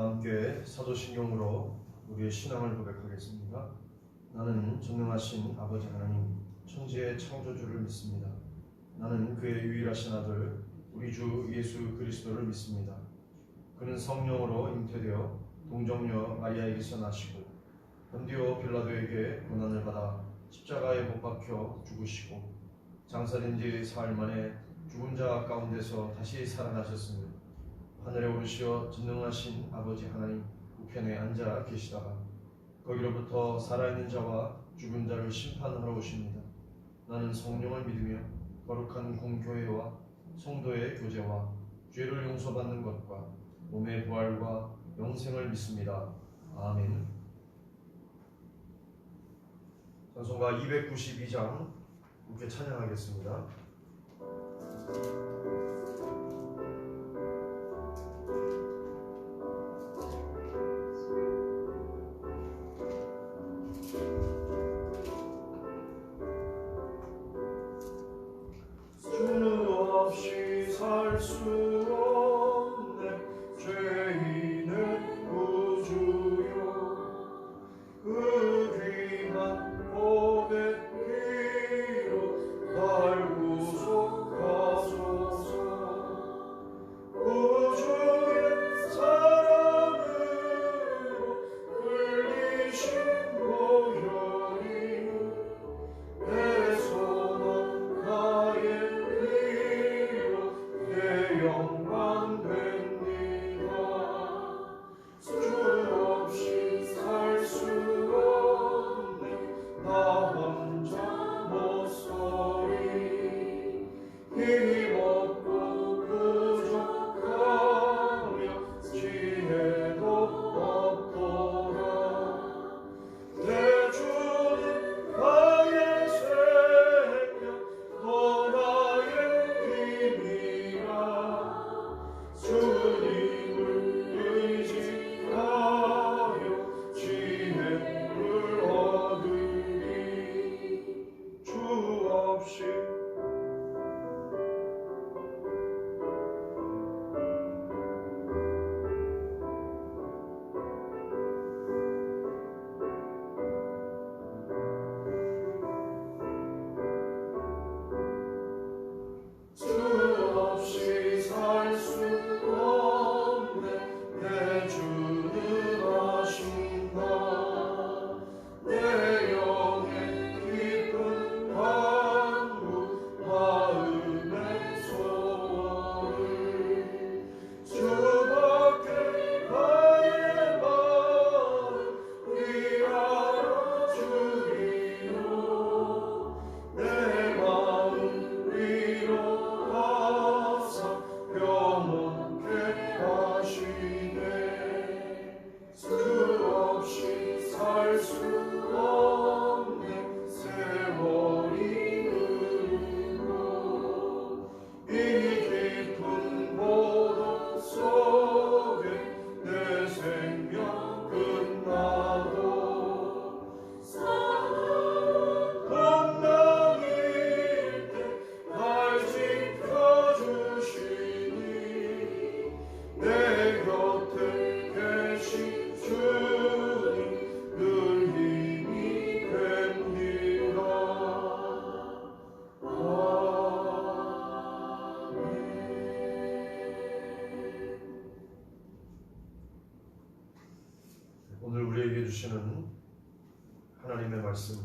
함께 사도신경으로 우리의 신앙을 고백하겠습니다. 나는 전능하신 아버지 하나님, 천지의 창조주를 믿습니다. 나는 그의 유일하신 아들, 우리 주 예수 그리스도를 믿습니다. 그는 성령으로 잉태되어 동정녀 마리아에게서 나시고 본디오 빌라도에게 고난을 받아 십자가에 못 박혀 죽으시고 장사된 지 사흘 만에 죽은 자 가운데서 다시 살아나셨으며 하늘에 오르시어 전능하신 아버지 하나님 우편에 앉아 계시다가 거기로부터 살아있는 자와 죽은 자를 심판하러 오십니다. 나는 성령을 믿으며 거룩한 공교회와 성도의 교제와 죄를 용서받는 것과 몸의 부활과 영생을 믿습니다. 아멘. 찬송가 292장 함께 찬양하겠습니다. 주 없이 살 수 없네 죄인의 구주여 그 귀한 복의 피로 날 구속하소서 구주의 사랑으로 흘리신 보혈이 내 소망 나의 위로 내 영광 됩니다. 주 없이 살 수 없네 나 혼자 못 서리 힘없고 부족하며 지혜도 없도다 내 주는 나의 생명 또 나의 힘이라 주님을 의지하여 지혜를 얻으리 주 없이 주 없이 살 수 없네 내 주는 아신다 내 영의 깊은 간구 마음의 소원을 주밖에 나의 마음 위하여 주리요 내 마음 위로 하사 영원케 하시네 주 없이 살 수 없네 세월이 흐르고 이 깊은 보도 속에 내 생명 끝나도 동남일 때 날 지켜주시니 내 곁에 계신 주님 늘 힘이 됩니다. 아멘. 오늘 우리에게 주시는 하나님의 말씀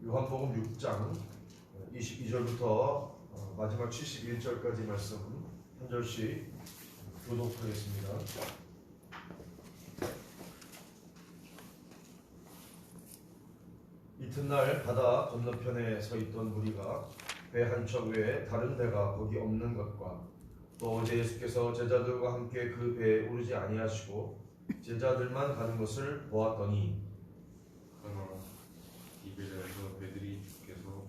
요한복음 6장 22절부터 마지막 71절까지 말씀 한 절씩 교독하겠습니다. 이튿날 바다 건너편에 서 있던 무리가 배 한 척 외에 다른 배가 거기 없는 것과 또 어제 예수께서 제자들과 함께 그 배에 오르지 아니하시고 제자들만 가는 것을 보았더니 그러나 이 배에서 배들이 주께서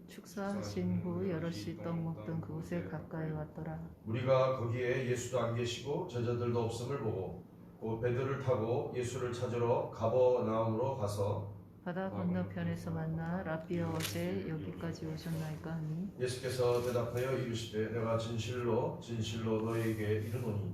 축사하신 후 여럿이 떡 먹던 그곳에 가까이 왔더라. 우리가 거기에 예수도 안 계시고 제자들도 없음을 보고 그 배들을 타고 예수를 찾으러 가버나움으로 가서 바다 건너편에서 만나 라비어 어제 여기까지 오셨나이까 하니 예수께서 대답하여 이르시되 내가 진실로 진실로 너희에게 이르노니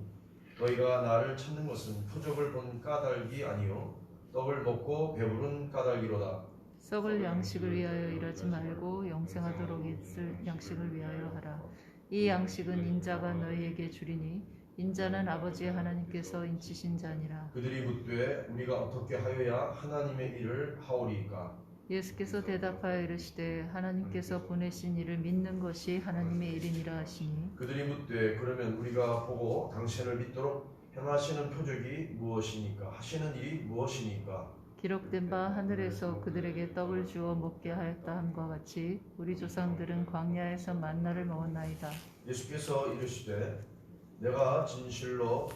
너희가 나를 찾는 것은 표적을 본 까닭이 아니요 떡을 먹고 배부른 까닭이로다. 썩을 양식을 위하여 일하지 말고 영생하도록 있을 양식을 위하여 하라. 이 양식은 인자가 너희에게 주리니 인자는 아버지 하나님께서 인치신 자니라. 그들이 묻되 우리가 어떻게 하여야 하나님의 일을 하오리이까? 예수께서 대답하여 이르시되 하나님께서 보내신 이를 믿는 것이 하나님의 일이니라 하시니 그들이 묻되 그러면 우리가 보고 당신을 믿도록 행하시는 표적이 무엇이니까? 하시는 일이 무엇이니까? 기록된 바 하늘에서 그들에게 떡을 주어 먹게 하였다 함과 같이 우리 조상들은 광야에서 만나를 먹었나이다. 예수께서 이르시되 내가 진실로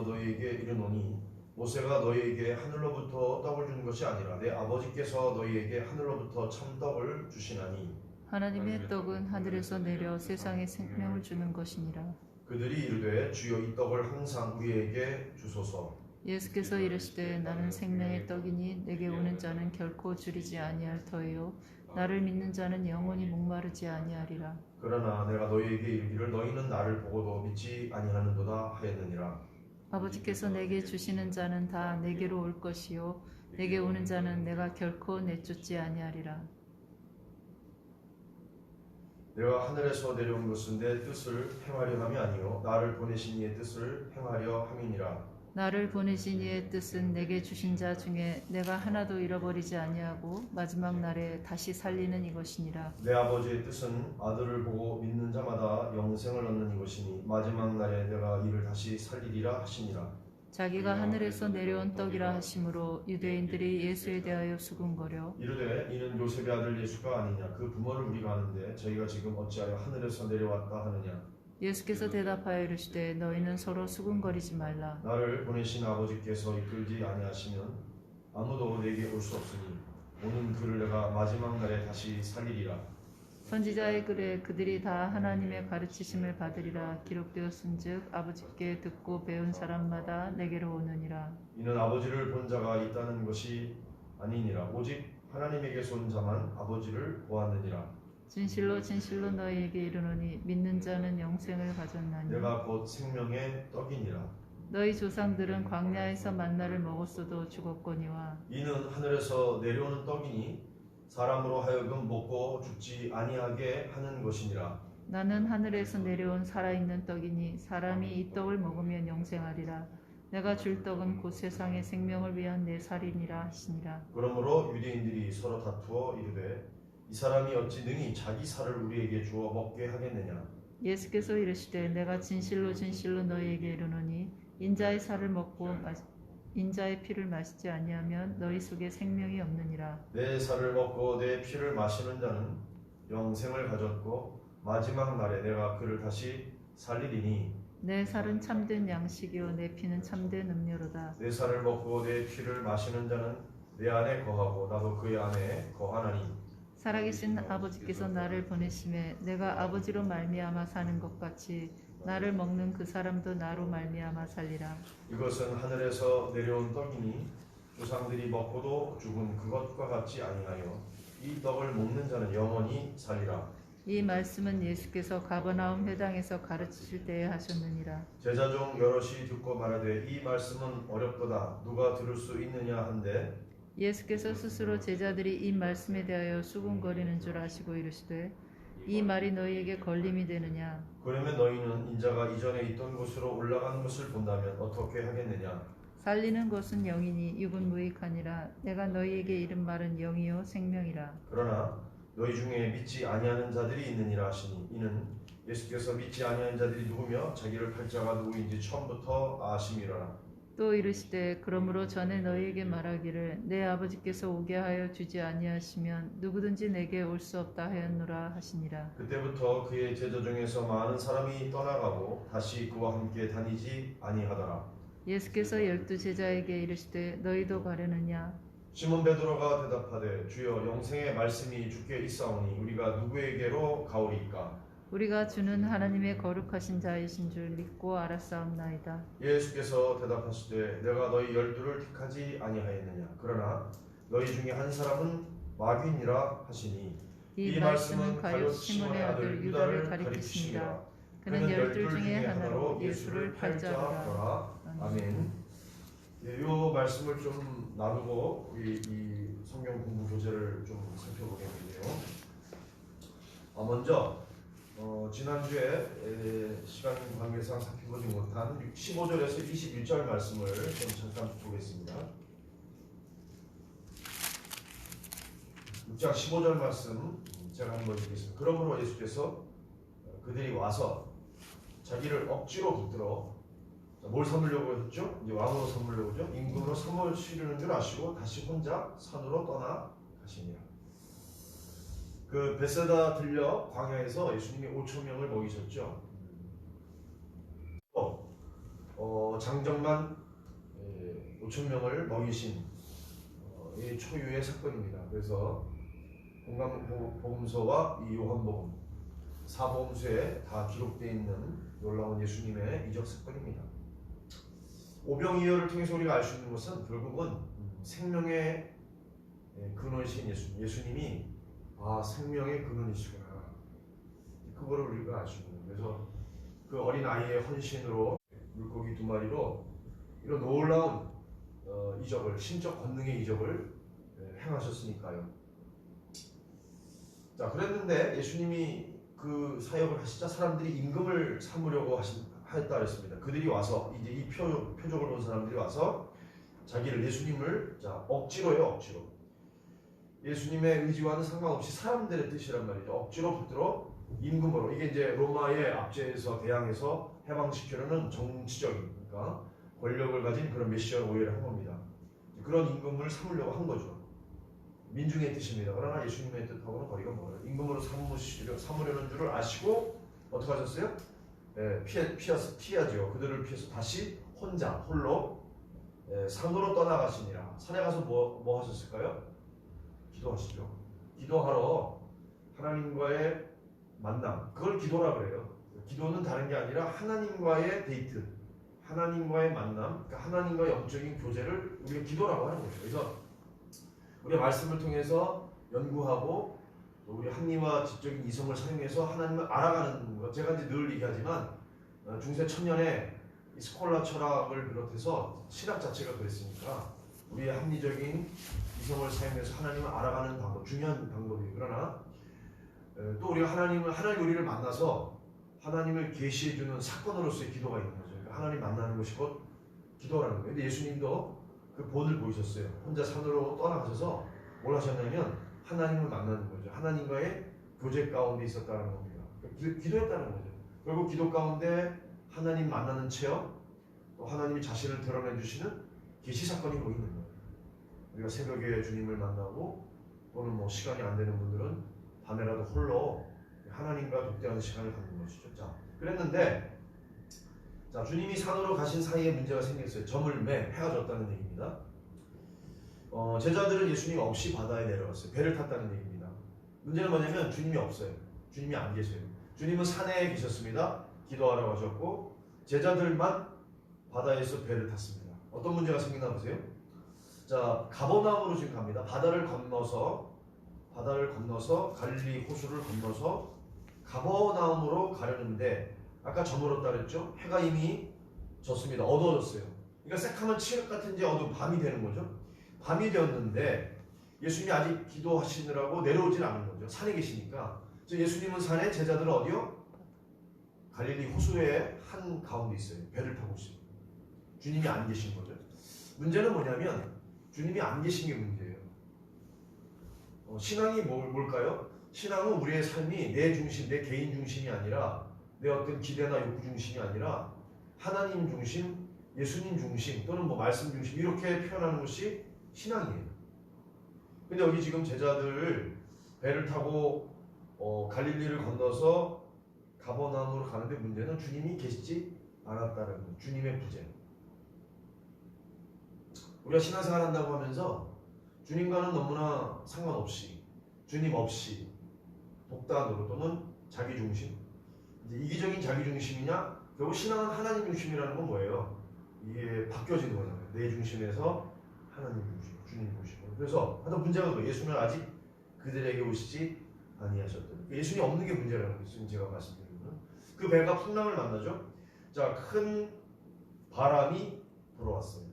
너희에게 이르노니 모세가 너희에게 하늘로부터 떡을 준 것이 아니라 내 아버지께서 너희에게 하늘로부터 참떡을 주시나니 하나님의 떡은 하늘에서 내려 세상에 생명을 주는 것이니라. 그들이 이르되 주여 이 떡을 항상 우리에게 주소서. 예수께서 이르시되 나는 생명의 떡이니 내게 오는 자는 결코 줄이지 아니할 터이요 나를 믿는 자는 영원히 목마르지 아니하리라. 그러나 내가 너희에게 이르기를 너희는 나를 보고도 믿지 아니하는도다 하였느니라. 아버지께서 내게 주시는 자는 다 내게로 올 것이요 내게 오는 자는 내가 결코 내쫓지 아니하리라. 내가 하늘에서 내려온 것은 내 뜻을 행하려 함이 아니요 나를 보내신 이의 뜻을 행하려 함이니라. 나를 보내신 이의 뜻은 내게 주신 자 중에 내가 하나도 잃어버리지 아니하고 마지막 날에 다시 살리는 이것이니라. 내 아버지의 뜻은 아들을 보고 믿는 자마다 영생을 얻는 이것이니 마지막 날에 내가 이를 다시 살리리라 하시니라. 자기가 하늘에서 내려온 떡이라 하심으로 유대인들이 예수에 대하여 수군거려 이르되 이는 요셉의 아들 예수가 아니냐 그 부모를 우리가 아는데 저희가 지금 어찌하여 하늘에서 내려왔다 하느냐. 예수께서 대답하여 이르시되 너희는 서로 수군거리지 말라. 나를 보내신 아버지께서 이끌지 아니하시면 아무도 내게 올 수 없으니 오는 그를 내가 마지막 날에 다시 살리리라. 선지자의 글에 그들이 다 하나님의 가르치심을 받으리라 기록되었은즉 아버지께 듣고 배운 사람마다 내게로 오느니라. 이는 아버지를 본 자가 있다는 것이 아니니라 오직 하나님에게서 온 자만 아버지를 보았느니라. 진실로 진실로 너희에게 이르노니 믿는 자는 영생을 가졌나니 내가 곧 생명의 떡이니라. 너희 조상들은 광야에서 만나를 먹었어도 죽었거니와 이는 하늘에서 내려오는 떡이니 사람으로 하여금 먹고 죽지 아니하게 하는 것이니라. 나는 하늘에서 내려온 살아있는 떡이니 사람이 이 떡을 먹으면 영생하리라. 내가 줄 떡은 곧 세상의 생명을 위한 내 살이니라 하시니라. 그러므로 유대인들이 서로 다투어 이르되 이 사람이 어찌 능히 자기 살을 우리에게 주어 먹게 하겠느냐. 예수께서 이르시되 내가 진실로 진실로 너희에게 이르노니 인자의 살을 먹고 인자의 피를 마시지 아니하면 너희 속에 생명이 없느니라. 내 살을 먹고 내 피를 마시는 자는 영생을 가졌고 마지막 날에 내가 그를 다시 살리리니 내 살은 참된 양식이요 내 피는 참된 음료로다. 내 살을 먹고 내 피를 마시는 자는 내 안에 거하고 나도 그의 안에 거하나니 살아계신 아버지께서 나를 보내심에 내가 아버지로 말미암아 사는 것 같이 나를 먹는 그 사람도 나로 말미암아 살리라. 이것은 하늘에서 내려온 떡이니 조상들이 먹고도 죽은 그것과 같지 아니하여 이 떡을 먹는 자는 영원히 살리라. 이 말씀은 예수께서 가버나움 회당에서 가르치실 때에 하셨느니라. 제자 중 여럿이 듣고 말하되 이 말씀은 어렵도다 누가 들을 수 있느냐 한데 예수께서 스스로 제자들이 이 말씀에 대하여 수군거리는 줄 아시고 이르시되 이 말이 너희에게 걸림이 되느냐. 그러면 너희는 인자가 이전에 있던 곳으로 올라가는 것을 본다면 어떻게 하겠느냐. 살리는 것은 영이니 육은 무익하니라. 내가 너희에게 이른 말은 영이요 생명이라. 그러나 너희 중에 믿지 아니하는 자들이 있느니라 하시니 이는 예수께서 믿지 아니하는 자들이 누구며 자기를 팔 자가 누구인지 처음부터 아심이라. 또 이르시되 그러므로 전에 너희에게 말하기를 내 아버지께서 오게 하여 주지 아니하시면 누구든지 내게 올 수 없다 하였노라 하시니라. 그때부터 그의 제자 중에서 많은 사람이 떠나가고 다시 그와 함께 다니지 아니하더라. 예수께서 12 제자에게 이르시되 너희도 가려느냐. 시몬 베드로가 대답하되 주여 영생의 말씀이 주께 있사오니 우리가 누구에게로 가오리이까. 우리가 주는 하나님의 거룩하신 자이신 줄 믿고 알았사옵나이다. 예수께서 대답하시되 내가 너희 12를 택하지 아니하였느냐. 그러나 너희 중에 한 사람은 마귀니라 하시니 이 말씀은 가룟 시몬의 아들 유다를 가리키시니라. 그는 열둘 중에 하나로 예수를 팔자하라. 팔자하라. 아멘. 예, 요 말씀을 좀 나누고 우리 이 성경 공부 교재를 좀 살펴보겠는데요. 먼저 지난주에 시간 관계상 살펴보지 못한 15절에서 21절 말씀을 좀 잠깐 보겠습니다. 6장 15절 말씀 제가 한번 읽겠습니다. 그러므로 예수께서 그들이 와서 자기를 억지로 붙들어 뭘 삼으려고 했죠? 이제 왕으로 삼으려고 했죠? 임금으로 삼으시려는 줄 아시고 다시 혼자 산으로 떠나 가시니라. 그 베세다 들려 광야에서 예수님이 5천 명을 먹이셨죠. 장정만 5천 명을 먹이신 이 초유의 사건입니다. 그래서 공감복음서와 이 요한복음 사복음서에 다 기록되어 있는 놀라운 예수님의 이적 사건입니다. 오병이어를 통해서 우리가 알 수 있는 것은 결국은 생명의 근원이신 예수님이 생명의 근원이시구나. 그거를 우리가 알 수 있는 거예요. 그래서 그 어린 아이의 헌신으로 물고기 2마리로 이런 놀라운 이적을, 신적 권능의 이적을 행하셨으니까요. 자, 그랬는데 예수님이 그 사역을 하시자 사람들이 임금을 삼으려고 하였다 했습니다. 그들이 와서 이제 이 표적을 본 사람들이 와서 자기를 예수님을 억지로요, 억지로. 예수님의 의지와는 상관없이 사람들의 뜻이란 말이죠. 억지로 붙들어 임금으로. 이게 이제 로마의 압제에서 대항해서 해방시키려는 정치적인, 그러니까 권력을 가진 그런 메시아를 오해를 한 겁니다. 그런 임금을 삼으려고 한 거죠. 민중의 뜻입니다. 그러나 예수님의 뜻하고는 거리가 멀어요. 임금으로 삼으려는 줄을 아시고 어떻게 하셨어요? 피하죠. 그들을 피해서 다시 홀로 산으로 떠나가시니라. 산에 가서 뭐 하셨을까요? 기도하시죠. 기도하러 하나님과의 만남, 그걸 기도라 그래요. 기도는 다른 게 아니라 하나님과의 데이트, 하나님과의 만남, 그러니까 하나님과의 영적인 교제를 우리가 기도라고 하는 거예요. 그래서 우리가 말씀을 통해서 연구하고 우리 합리와 지적인 이성을 사용해서 하나님을 알아가는 것. 제가 이제 늘 얘기하지만 중세 천년에 이 스콜라 철학을 비롯해서 신학 자체가 그랬으니까 우리의 합리적인 이성을 사용해서 하나님을 알아가는 방법, 중요한 방법이에요. 그러나 또 우리가 하나님 우리를 만나서 하나님을 계시해주는 사건으로서의 기도가 있는 거죠. 그러니까 하나님 만나는 것이 곧 기도라는 거예요. 근데 예수님도 그 본을 보이셨어요. 혼자 산으로 떠나가셔서 뭘 하셨냐면 하나님을 만나는 거죠. 하나님과의 교제 가운데 있었다는 겁니다. 기도했다는 거죠. 결국 기도 가운데 하나님 만나는 체험, 또 하나님이 자신을 드러내 주시는 계시 사건이 거기 있는 거예요. 우리가 새벽에 주님을 만나고 또는 뭐 시간이 안 되는 분들은 밤에라도 홀로 하나님과 독대하는 시간을 갖는 것이죠. 자, 그랬는데 주님이 산으로 가신 사이에 문제가 생겼어요. 저물매, 해가 졌다는 얘기입니다. 제자들은 예수님 없이 바다에 내려갔어요. 배를 탔다는 얘기입니다. 문제는 뭐냐면 주님이 없어요. 주님이 안 계셔요. 주님은 산에 계셨습니다. 기도하러 가셨고 제자들만 바다에서 배를 탔습니다. 어떤 문제가 생기나 보세요. 자, 가버나움으로 지금 갑니다. 바다를 건너서 갈릴리 호수를 건너서 가버나움으로 가려는데 아까 저물었다 그랬죠? 해가 이미 졌습니다. 어두워졌어요. 그러니까 새카만 칠흑 같은 이제 어두운 밤이 되는 거죠. 밤이 되었는데 예수님이 아직 기도하시느라고 내려오질 않은 거죠. 산에 계시니까. 예수님은 산에, 제자들은 어디요? 갈릴리 호수의 한 가운데 있어요. 배를 타고 있어요. 주님이 안 계신 거죠. 문제는 뭐냐면 주님이 안 계신 게 문제예요. 신앙이 뭘까요? 신앙은 우리의 삶이 내 중심, 내 개인 중심이 아니라 내 어떤 기대나 욕구 중심이 아니라 하나님 중심, 예수님 중심 또는 뭐 말씀 중심 이렇게 표현하는 것이 신앙이에요. 근데 여기 지금 제자들 배를 타고 갈릴리를 건너서 가버나움으로 가는데 문제는 주님이 계시지 않았다는 거예요. 주님의 부재. 우리가 신앙생활 한다고 하면서 주님과는 너무나 상관없이 주님 없이 독단으로 또는 자기중심, 이제 이기적인 자기중심이냐, 결국 신앙은 하나님 중심이라는 건 뭐예요? 이게 바뀌어지는 거잖아요. 내 중심에서 하나님 중심, 주님 중심으로. 그래서 하여튼 문제가 그거예요. 예수는 아직 그들에게 오시지 아니하셨다. 예수님이 없는 게 문제라는 거예요. 지금 제가 말씀드린 거는. 그 배가 풍랑을 만나죠. 자, 큰 바람이 불어왔어요.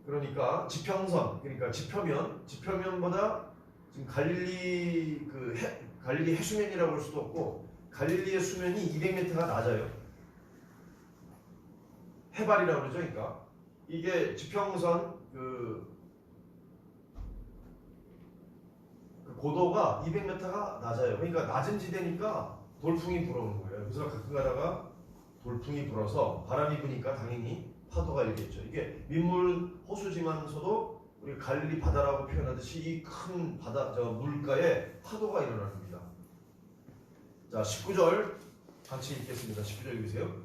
그러니까 지평선, 그러니까 지표면보다 지금 갈릴리 해수면이라고 할 수도 없고 갈릴리의 수면이 200m가 낮아요. 해발이라고 그러죠. 그러니까 이게 지평선 그 고도가 200m가 낮아요. 그러니까 낮은 지대니까 돌풍이 불어오는 거예요. 그래서 가끔 가다가 돌풍이 불어서 바람이 부니까 당연히 파도가 일겠죠. 이게 민물 호수지만서도 우리 갈릴리 바다라고 표현하듯이 이 큰 바다, 물가에 파도가 일어납니다. 자, 19절 같이 읽겠습니다. 19절 읽으세요.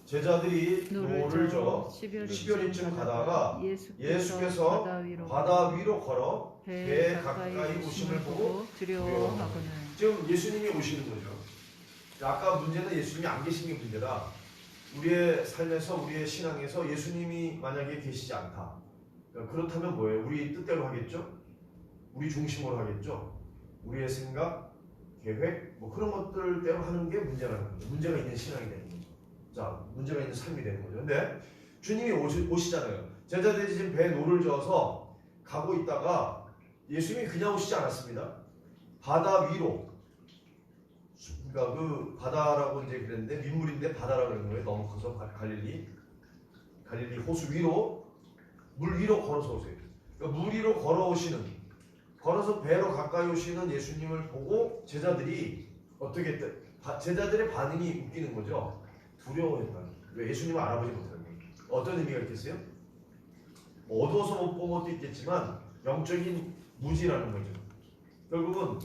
제자들이 노를 저 10여리쯤 가다가 예수께서 바다 위로 걸어 배 가까이 오심을 보고 두려워하고는. 지금 예수님이 오시는 거죠. 아까 문제는 예수님이 안 계신 게 문제다. 우리의 삶에서, 우리의 신앙에서 예수님이 만약에 계시지 않다. 그렇다면 뭐예요? 우리 뜻대로 하겠죠? 우리 중심으로 하겠죠? 우리의 생각, 계획, 뭐 그런 것들대로 하는 게 문제라는 거죠. 문제가 있는 신앙이 되는 거죠. 자, 문제가 있는 삶이 되는 거죠. 근데 주님이 오시잖아요. 제자들이 지금 배에 노를 저어서 가고 있다가 예수님이 그냥 오시지 않았습니다. 바다 위로, 그러니까 그 바다라고 이제 그랬는데 민물인데 바다라고 그러는 거예요. 너무 커서 갈릴리 호수 위로, 물 위로 걸어서 오세요. 그러니까 물 위로 걸어서 배로 가까이 오시는 예수님을 보고 제자들이 어떻게 했대? 제자들의 반응이 웃기는 거죠. 두려워했다. 왜? 예수님을 알아보지 못하는 거예요. 어떤 의미가 있겠어요? 어두워서 못 본 것도 있겠지만 영적인 무지라는 거죠. 결국은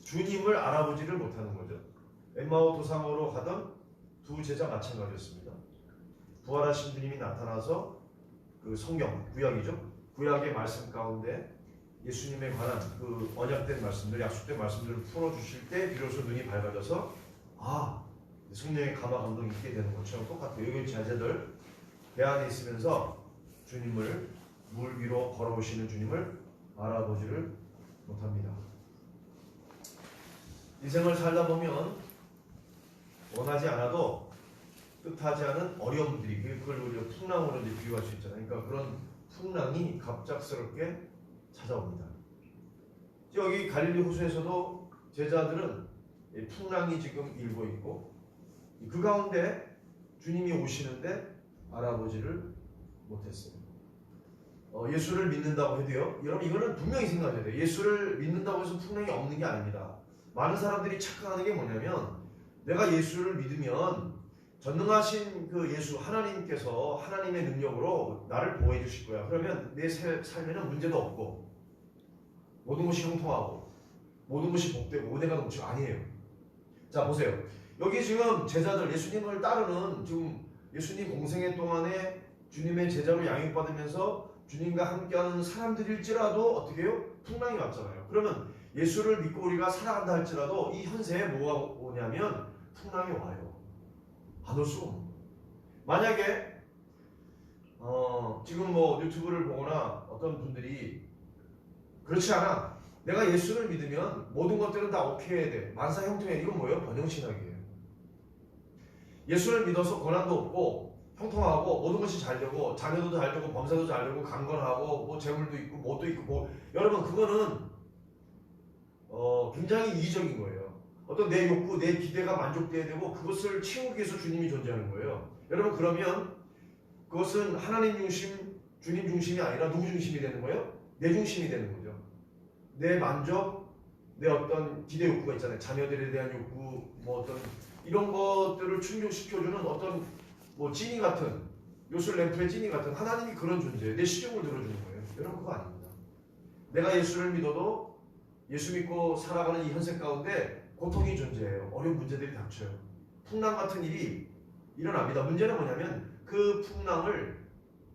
주님을 알아보지를 못하는 거죠. 엠마오 도상으로 가던 두 제자 마찬가지였습니다. 부활하신 주님이 나타나서 그 성경, 구약이죠. 구약의 말씀 가운데 예수님에 관한 그 언약된 말씀들, 약속된 말씀들을 풀어주실 때 비로소 눈이 밝아져서 성령의 감화 감동이 있게 되는 것처럼 똑같아요. 여기 제자들 배 안에 있으면서 주님을, 물 위로 걸어오시는 주님을 알아보지를 못합니다. 인생을 살다 보면 원하지 않아도 뜻하지 않은 어려움들이, 그걸 우리가 풍랑으로 이제 비유할 수 있잖아요. 그러니까 그런 풍랑이 갑작스럽게 찾아옵니다. 여기 갈릴리 호수에서도 제자들은 풍랑이 지금 일고 있고 그 가운데 주님이 오시는데 알아보지를 못했어요. 예수를 믿는다고 해도요. 여러분 이거는 분명히 생각해야 돼요. 예수를 믿는다고 해서 풍랑이 없는 게 아닙니다. 많은 사람들이 착각하는 게 뭐냐면 내가 예수를 믿으면 전능하신 그 예수 하나님께서 하나님의 능력으로 나를 보호해 주실 거야. 그러면 내 삶에는 문제도 없고 모든 것이 형통하고 모든 것이 복되고 은혜가 넘치고. 아니에요. 자 보세요. 여기 지금 제자들, 예수님을 따르는, 지금 예수님 공생애 동안에 주님의 제자로 양육받으면서 주님과 함께하는 사람들일지라도 어떻게 해요? 풍랑이 왔잖아요. 그러면 예수를 믿고 우리가 살아간다 할지라도 이 현세에 뭐가 오냐면 풍랑이 와요. 안 올 수 없는. 만약에 지금 뭐 유튜브를 보거나 어떤 분들이 그렇지 않아, 내가 예수를 믿으면 모든 것들은 다 오케이 해야 돼, 만사 형통해. 이건 뭐예요? 번영신학이에요. 예수를 믿어서 고난도 없고 형통하고 모든 것이 잘 되고 자녀도 잘 되고 범사도 잘 되고 강건하고 뭐 재물도 있고 뭐도 있고 뭐, 여러분 그거는 굉장히 이기적인 거예요. 어떤 내 욕구, 내 기대가 만족돼야 되고 그것을 채우기 위해서 주님이 존재하는 거예요. 여러분 그러면 그것은 하나님 중심, 주님 중심이 아니라 누구 중심이 되는 거예요? 내 중심이 되는 거죠. 내 만족, 내 어떤 기대 욕구가 있잖아요. 자녀들에 대한 욕구, 뭐 어떤 이런 것들을 충족시켜주는 어떤 뭐 찐이 같은, 요술 램프의 찐이 같은, 하나님이 그런 존재예요. 내 시종을 들어주는 거예요. 여러분 그거 아닙니다. 내가 예수를 믿어도 예수 믿고 살아가는 이 현세 가운데 고통이 존재해요. 어려운 문제들이 닥쳐요. 풍랑 같은 일이 일어납니다. 문제는 뭐냐면 그 풍랑을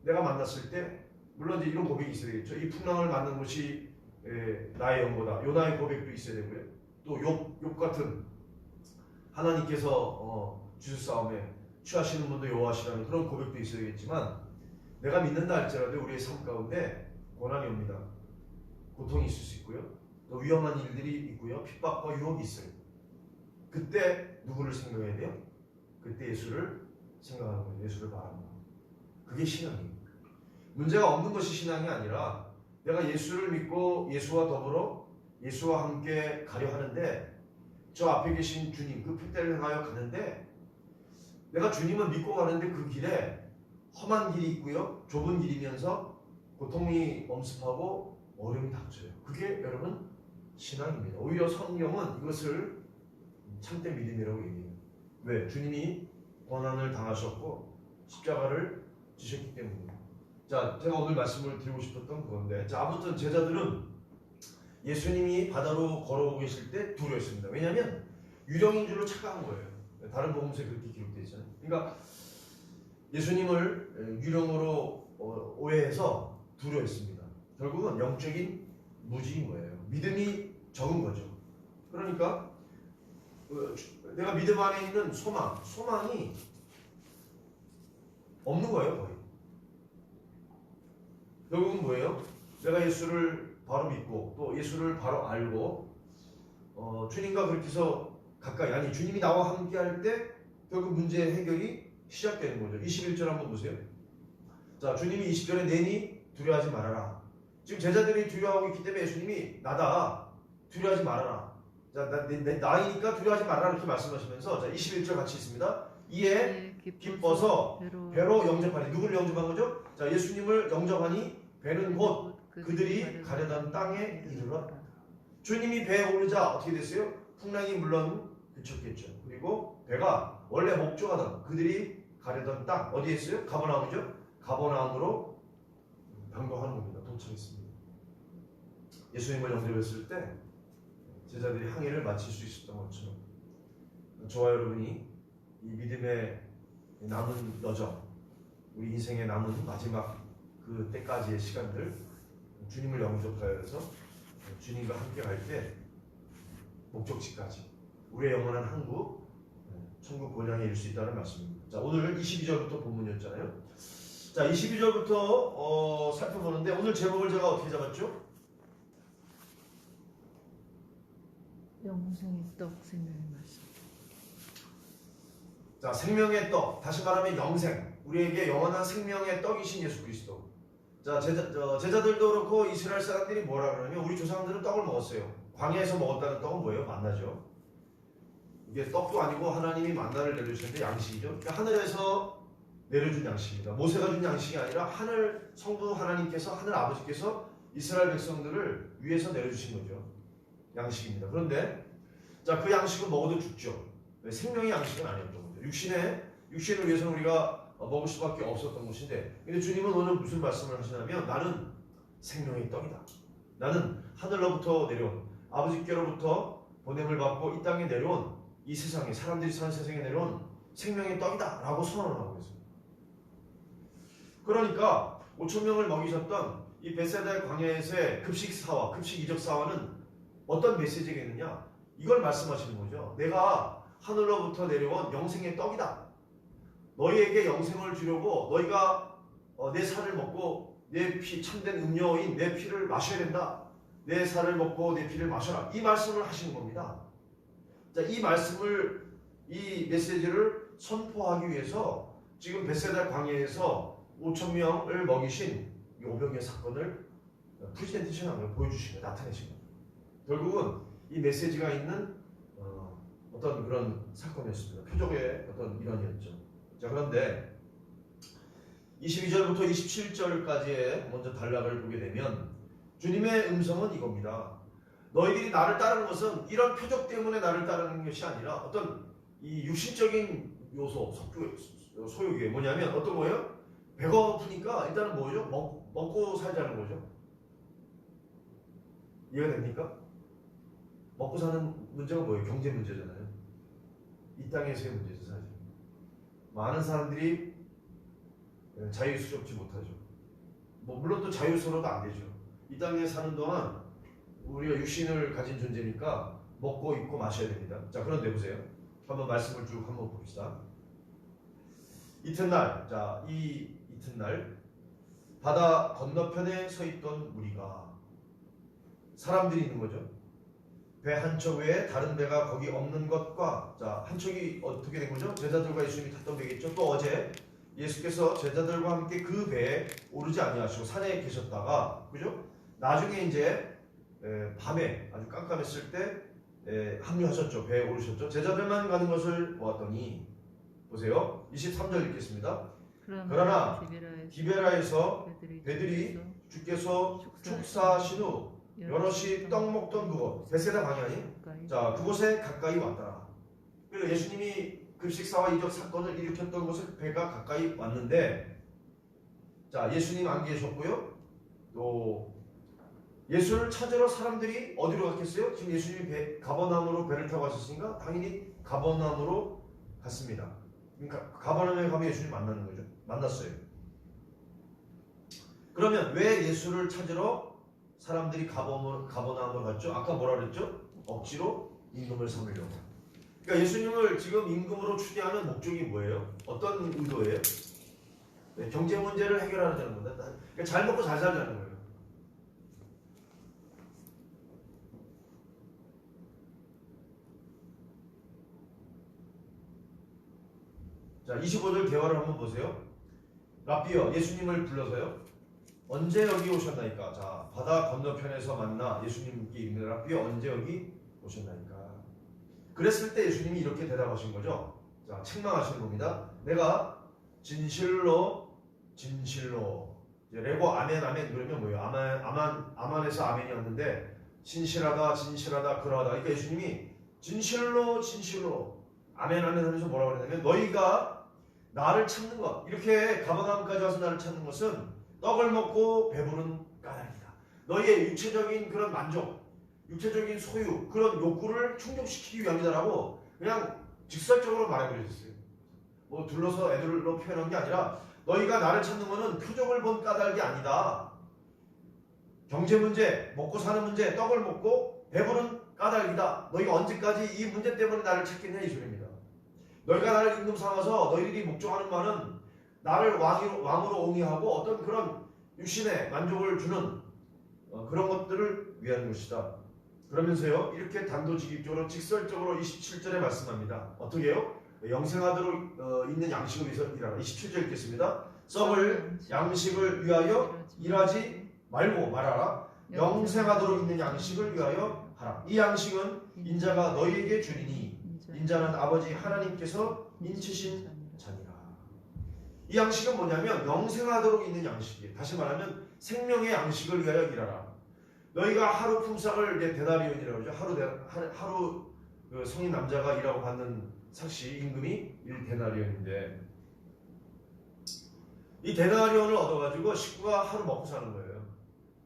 내가 만났을 때, 물론 이제 이런 고백이 있어야 되겠죠. 이 풍랑을 만난 것이 나의 연고다. 요나의 고백도 있어야 되고요. 또 욥 같은, 하나님께서 주술싸움에 취하시는 분도 여호와시라는 그런 고백도 있어야 되겠지만, 내가 믿는다 할지라도 우리의 삶 가운데 고난이 옵니다. 고통이 있을 수 있고요. 또 위험한 일들이 있고요. 핍박과 유혹이 있어요. 그때 누구를 생각해야 돼요? 그때 예수를 생각하는 거예요. 예수를 바라는 거예요. 그게 신앙이에요. 문제가 없는 것이 신앙이 아니라 내가 예수를 믿고 예수와 더불어 예수와 함께 가려 하는데 저 앞에 계신 주님 그 핏대를 향하여 가는데 내가 주님을 믿고 가는데 그 길에 험한 길이 있고요. 좁은 길이면서 고통이 엄습하고 어려움이 닥쳐요. 그게 여러분 신앙입니다. 오히려 성경은 이것을 참된 믿음이라고 얘기해요. 왜? 주님이 고난을 당하셨고 십자가를 지셨기 때문입니다. 자, 제가 오늘 말씀을 드리고 싶었던 그건데, 자, 아무튼 제자들은 예수님이 바다로 걸어오고 계실 때 두려웠습니다. 왜냐하면 유령인 줄로 착각한 거예요. 다른 복음서에 그렇게 기록되어 있잖아요. 그러니까 예수님을 유령으로 오해해서 두려워했습니다. 결국은 영적인 무지인 거예요. 믿음이 적은 거죠. 그러니까 내가 믿음 안에 있는 소망이 없는 거예요, 거의. 결국은 뭐예요? 내가 예수를 바로 믿고 또 예수를 바로 알고 주님과 그렇게 해서 가까이, 아니 주님이 나와 함께 할 때 결국 문제 해결이 시작되는 거죠. 21절 한번 보세요. 자, 주님이 20절에 내니 두려워하지 말아라. 지금 제자들이 두려워하고 있기 때문에 예수님이 나다, 두려워하지 말아라. 자, 나이니까 두려워하지 말아라 이렇게 말씀하시면서, 자, 21절 같이 있습니다. 이에 기뻐서 배로 영접하니, 누구를 영접한 거죠? 자, 예수님을 영접하니 배는 곧 그들이 가려던 땅에 이르렀다. 주님이 배에 오르자 어떻게 됐어요? 풍랑이 물론 그쳤겠죠. 그리고 배가 원래 목적하던 그들이 가려던 땅 어디에 있어요? 가버나움이죠. 가버나움으로 변경하는 겁니다. 도착했습니다. 예수님을 영접했을 때 제자들이 항해를 마칠 수 있었던 것처럼 저와 여러분이 이 믿음의 남은 여정, 우리 인생의 남은 마지막 그 때까지의 시간들 주님을 영접하여서 주님과 함께 갈 때 목적지까지 우리의 영원한 항구 천국 본향에 이를 수 있다는 말씀입니다. 자, 오늘 22절부터 본문이었잖아요. 자, 22절부터 살펴보는데 오늘 제목을 제가 어떻게 잡았죠? 영생의 떡, 생명의 말씀. 자, 생명의 떡, 다시 말하면 영생, 우리에게 영원한 생명의 떡이신 예수 그리스도. 자, 제자들도 그렇고 이스라엘 사람들이 뭐라 그러냐면 우리 조상들은 떡을 먹었어요. 광야에서 먹었다는 떡은 뭐예요? 만나죠. 이게 떡도 아니고 하나님이 만나를 내려주셨는데 양식이죠. 그러니까 하늘에서 내려준 양식입니다. 모세가 준 양식이 아니라 하늘 성부 하나님께서, 하늘 아버지께서 이스라엘 백성들을 위해서 내려주신 거죠. 양식입니다. 그런데 자, 그 양식은 먹어도 죽죠. 생명의 양식은 아니었던 거죠. 육신을 위해서는 우리가 먹을 수밖에 없었던 것인데, 근데 주님은 오늘 무슨 말씀을 하시냐면 나는 생명의 떡이다. 나는 하늘로부터 내려온, 아버지께로부터 보냄을 받고 이 땅에 내려온, 이 세상에, 사람들이 사는 세상에 내려온 생명의 떡이다 라고 선언을 하고 있습니다. 그러니까 5,000명을 먹이셨던 이 벳세다의 광야에서의 급식사와 급식 이적사와는 어떤 메시지가 있느냐, 이걸 말씀하시는 거죠. 내가 하늘로부터 내려온 영생의 떡이다. 너희에게 영생을 주려고 너희가 내 살을 먹고 내 피, 참된 음료인 내 피를 마셔야 된다. 내 살을 먹고 내 피를 마셔라. 이 말씀을 하시는 겁니다. 자, 이 말씀을, 이 메시지를 선포하기 위해서 지금 벳세다 광야에서 5,000명을 먹이신 이 오병이어 사건을 프레젠테이션하고 보여주신 거예요. 나타내신 거예요. 결국은 이 메시지가 있는 어떤 그런 사건이었습니다. 표적의 어떤 일환이었죠. 자, 그런데 22절부터 27절까지의 먼저 단락을 보게 되면 주님의 음성은 이겁니다. 너희들이 나를 따르는 것은 이런 표적 때문에 나를 따르는 것이 아니라 어떤 이 육신적인 요소, 소욕이 뭐냐면 어떤 거예요? 배가 고프니까 일단은 뭐죠? 먹고 살자는 거죠. 이해가 됩니까? 먹고 사는 문제가 뭐예요? 경제 문제잖아요. 이 땅에서의 문제죠, 사실. 많은 사람들이 자유스럽지 못하죠. 물론 또 자유스러워도 안 되죠. 이 땅에 사는 동안 우리가 육신을 가진 존재니까 먹고 입고 마셔야 됩니다. 자, 그런데 보세요. 한번 말씀을 쭉 한번 봅시다. 이튿날, 자, 이 이튿날 바다 건너편에 서 있던 무리가, 사람들이 있는 거죠. 배 한 척 외에 다른 배가 거기 없는 것과 자, 한 척이 어떻게 된 거죠? 제자들과 예수님이 탔던 배겠죠. 또 어제 예수께서 제자들과 함께 그 배에 오르지 아니하시고 산에 계셨다가 그죠? 나중에 이제 밤에 아주 깜깜했을 때 합류하셨죠. 배에 오르셨죠. 제자들만 가는 것을 보았더니 보세요. 23절 읽겠습니다. 그러나 디베라에서 배들이 주께서 축사하신 후 여럿이 떡 먹던 그곳 베세다 광야 아니에요? 자, 그곳에 가까이 왔더라. 그리고 예수님이 급식사와 이적 사건을 일으켰던 곳에 배가 가까이 왔는데 자, 예수님 안 계셨고요. 또 예수를 찾으러 사람들이 어디로 갔겠어요? 지금 예수님이 가버나움으로 배를 타고 가셨으니까 당연히 가버나움으로 갔습니다. 그러니까 가버나움에 가면 예수님 만나는 거죠. 만났어요. 그러면 왜 예수를 찾으러 사람들이 가버나움으로 갔죠? 아까 뭐라 그랬죠? 억지로 임금을 삼으려고. 그러니까 예수님을 지금 임금으로 추대하는 목적이 뭐예요? 어떤 의도예요? 네, 경제 문제를 해결하자는 겁니다. 그러니까 잘 먹고 잘 살자는 거예요. 자, 25절 대화를 한번 보세요. 랍비여, 예수님을 불러서요. 언제 여기 오셨나이까? 자, 바다 건너편에서 만나 예수님께 있는 랍비여, 언제 여기 오셨나이까? 그랬을 때 예수님이 이렇게 대답하신 거죠. 자, 책망하시는 겁니다. 내가 진실로 레고 아멘 그러면 뭐예요? 아만에서 아멘이 왔는데 진실하다 그러하다. 그러니까 예수님이 진실로 아멘 하면서 뭐라고 그러냐면 너희가 나를 찾는 것, 이렇게 가버나움까지 와서 나를 찾는 것은 떡을 먹고 배부른 까닭이다. 너희의 육체적인 그런 만족, 육체적인 소유, 그런 욕구를 충족시키기 위함이다라고 그냥 직설적으로 말해버렸어요. 뭐 둘러서 애들로 표현한 게 아니라 너희가 나를 찾는 것은 표적을 본 까닭이 아니다. 경제 문제, 먹고 사는 문제, 떡을 먹고 배부른 까닭이다. 너희가 언제까지 이 문제 때문에 나를 찾겠냐 이 소리입니다. 너희가 나를 임금 삼아서 너희들이 목적하는 바는 나를 왕으로 옹이하고 어떤 그런 육신의 만족을 주는 그런 것들을 위한 것이다. 그러면서요 이렇게 단도직입적으로 직설적으로 27절에 말씀합니다. 어떻게 해요? 영생하도록 있는 양식을 위해서 일하라. 27절 읽겠습니다. 썩을 양식을 위하여 일하지 말고 말하라. 영생하도록 있는 양식을 위하여 하라. 이 양식은 인자가 너희에게 주리니 인자는 아버지 하나님께서 인치신 자니라. 이 양식은 뭐냐면 영생하도록 있는 양식이에요. 다시 말하면 생명의 양식을 위하여 일하라. 너희가 하루 품삯을 데나리온이라고 그러죠. 하루 그 성인 남자가 일하고 받는 삭시 임금이 1데나리온인데 이 데나리온을 얻어가지고 식구가 하루 먹고 사는 거예요.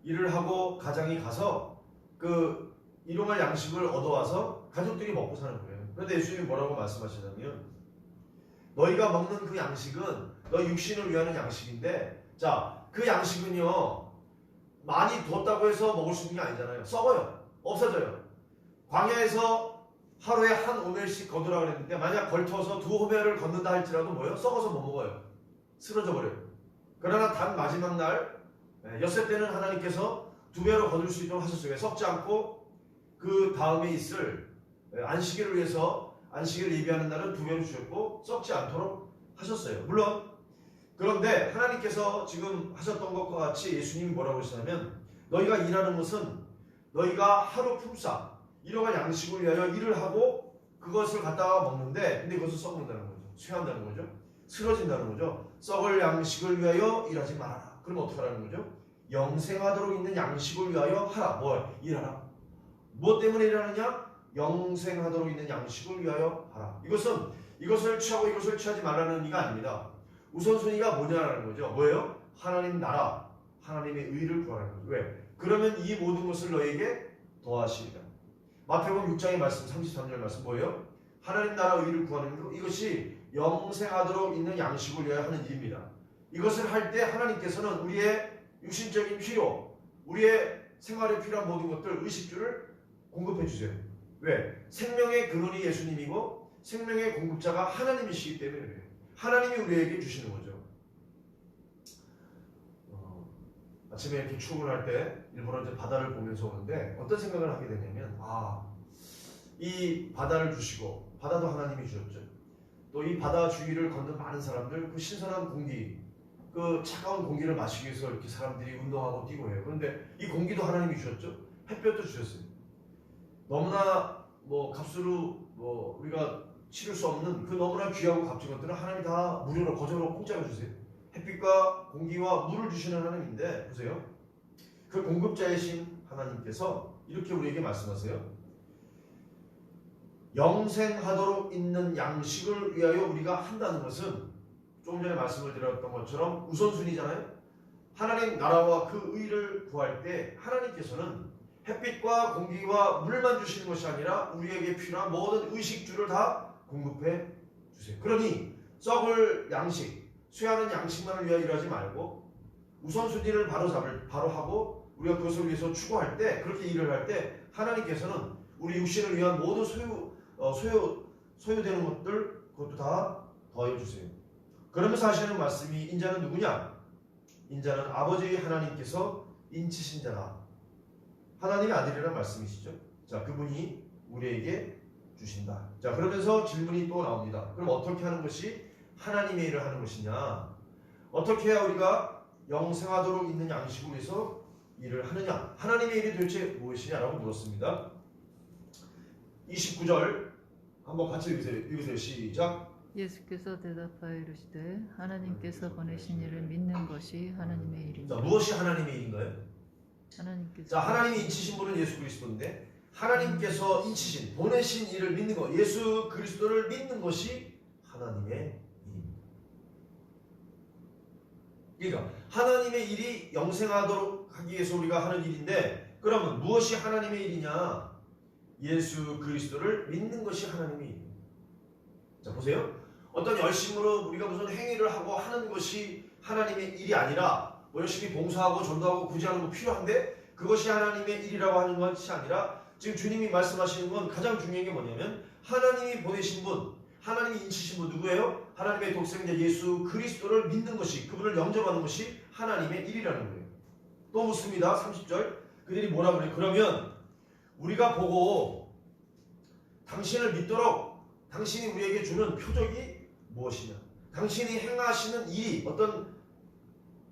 일을 하고 가장이 가서 그 일용할 양식을 얻어와서 가족들이 먹고 사는 거예요. 그런데 예수님이 뭐라고 말씀하시냐면 너희가 먹는 그 양식은 너희 육신을 위하는 양식인데 자, 그 양식은요 많이 뒀다고 해서 먹을 수 있는 게 아니잖아요. 썩어요. 없어져요. 광야에서 하루에 한 오멜씩 거두라 그랬는데 만약 걸쳐서 2호멜을 걷는다 할지라도 뭐예요? 썩어서 못 먹어요. 쓰러져 버려요. 그러나 단 마지막 날 엿새 때는 하나님께서 2배로 거둘 수 있도록 하셨어요. 썩지 않고 그 다음에 있을 안식일을 위해서 안식일을 예비하는 날은 2배로 주셨고 썩지 않도록 하셨어요. 물론 그런데 하나님께서 지금 하셨던 것과 같이 예수님이 뭐라고 하시냐면 너희가 일하는 것은 너희가 하루 품삯 일용할 양식을 위하여 일을 하고 그것을 갖다가 먹는데 근데 그것을 썩는다는 거죠. 쇠한다는 거죠. 쓰러진다는 거죠. 썩을 양식을 위하여 일하지 말아라. 그럼 어떻게 하라는 거죠? 영생하도록 있는 양식을 위하여 하라. 뭐? 일하라. 무엇 때문에 일하느냐? 영생하도록 있는 양식을 위하여 하라. 이것을 취하고 이것을 취하지 말라는 의미가 아닙니다. 우선순위가 뭐냐라는 거죠. 뭐예요? 하나님 나라, 하나님의 의를 구하라는 거죠. 왜? 그러면 이 모든 것을 너에게 더하시리라. 마태복음 6장의 말씀, 33절 말씀 뭐예요? 하나님 나라 의를 구하는 것, 이것이 영생하도록 있는 양식을 위하여 하는 일입니다. 이것을 할 때 하나님께서는 우리의 육신적인 필요, 우리의 생활에 필요한 모든 것들, 의식주를 공급해 주세요. 왜? 생명의 근원이 예수님이고 생명의 공급자가 하나님이시기 때문에 그래요. 하나님이 우리에게 주시는 거죠. 아침에 이렇게 출근할 때 일부러 이제 바다를 보면서 오는데 어떤 생각을 하게 되냐면 이 바다를 주시고 바다도 하나님이 주셨죠. 또 이 바다 주위를 걷는 많은 사람들 그 신선한 공기 그 차가운 공기를 마시기 위해서 이렇게 사람들이 운동하고 뛰고 해요. 그런데 이 공기도 하나님이 주셨죠. 햇볕도 주셨어요. 너무나 뭐 값으로 뭐 우리가 치를 수 없는 그 너무나 귀하고 값진 것들은 하나님이 다 무료로 거저로 공짜로 주세요. 햇빛과 공기와 물을 주시는 하나님인데 보세요. 그 공급자이신 하나님께서 이렇게 우리에게 말씀하세요. 영생하도록 있는 양식을 위하여 우리가 한다는 것은 조금 전에 말씀을 드렸던 것처럼 우선순위잖아요. 하나님 나라와 그 의를 구할 때 하나님께서는 햇빛과 공기와 물만 주시는 것이 아니라 우리에게 필요한 모든 의식주를 다 공급해 주세요. 그러니 썩을 양식, 쇠하는 양식만을 위하여 일하지 말고 우선순위를 바로 하고 우리가 그것을 위해서 추구할 때 그렇게 일을 할 때 하나님께서는 우리 육신을 위한 모든 소유되는 것들 그것도 다 더해 주세요. 그러면서 하시는 말씀이 인자는 누구냐? 인자는 아버지 하나님께서 인치신 자다. 하나님의 아들이라는 말씀이시죠. 자, 그분이 우리에게 주신다. 자, 그러면서 질문이 또 나옵니다. 그럼 어떻게 하는 것이 하나님의 일을 하는 것이냐? 어떻게 해야 우리가 영생하도록 있는 양식을 위해서 일을 하느냐? 하나님의 일이 도대체 무엇이냐라고 물었습니다. 29절 한번 같이 읽으세요. 시작. 예수께서 대답하여 이르시되 하나님께서 보내신 일을 믿는 것이 하나님의 자, 일입니다. 무엇이 하나님의 일인가요? 하나님께서 자, 하나님이 인치신 분은 예수 그리스도인데 하나님께서 인치신 보내신 일을 믿는 것, 예수 그리스도를 믿는 것이 하나님의 일입니다. 그러니까 하나님의 일이 영생하도록 하기 위해서 우리가 하는 일인데 그러면 무엇이 하나님의 일이냐? 예수 그리스도를 믿는 것이 하나님의 일입니다. 자, 보세요. 어떤 열심으로 우리가 무슨 행위를 하고 하는 것이 하나님의 일이 아니라 뭐 열심히 봉사하고 전도하고 구제하는 거 필요한데 그것이 하나님의 일이라고 하는 것이 아니라 지금 주님이 말씀하시는 건 가장 중요한 게 뭐냐면 하나님이 보내신 분, 하나님이 인치신 분 누구예요? 하나님의 독생자 예수 그리스도를 믿는 것이, 그분을 영접하는 것이 하나님의 일이라는 거예요. 또 묻습니다. 30절 그들이 뭐라 그래요? 그러면 우리가 보고 당신을 믿도록 당신이 우리에게 주는 표적이 무엇이냐? 당신이 행하시는 일이 어떤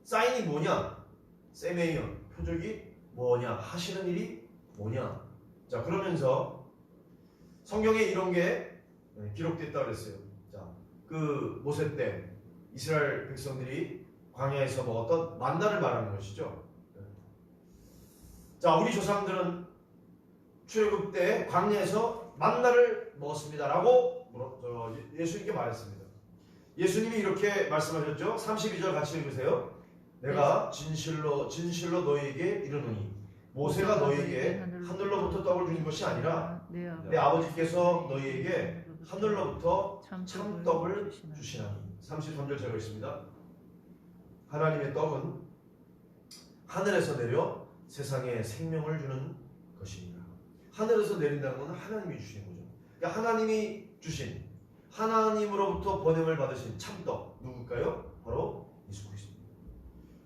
사인이 뭐냐? 세메이언 표적이 뭐냐? 하시는 일이 뭐냐? 자, 그러면서 성경에 이런 게 기록됐다 그랬어요. 자, 그 모세 때 이스라엘 백성들이 광야에서 먹었던 만나를 말하는 것이죠. 자, 우리 조상들은 출애굽 때 광야에서 만나를 먹었습니다라고 예수님께 말했습니다. 예수님이 이렇게 말씀하셨죠. 32절 같이 읽으세요. 내가 진실로 너희에게 이르노니 모세가 너희에게 하늘로부터 떡을 주는 것이 아니라 내 아버지께서 너희에게 하늘로부터 참떡을 주시나니. 33절 제가 있습니다. 하나님의 떡은 하늘에서 내려 세상에 생명을 주는 것입니다. 하늘에서 내린다는 것은 하나님이 주시는 거죠. 그러니까 하나님이 주신 하나님으로부터 번영을 받으신 참떡 누굴까요? 바로 예수 그리스도입니다.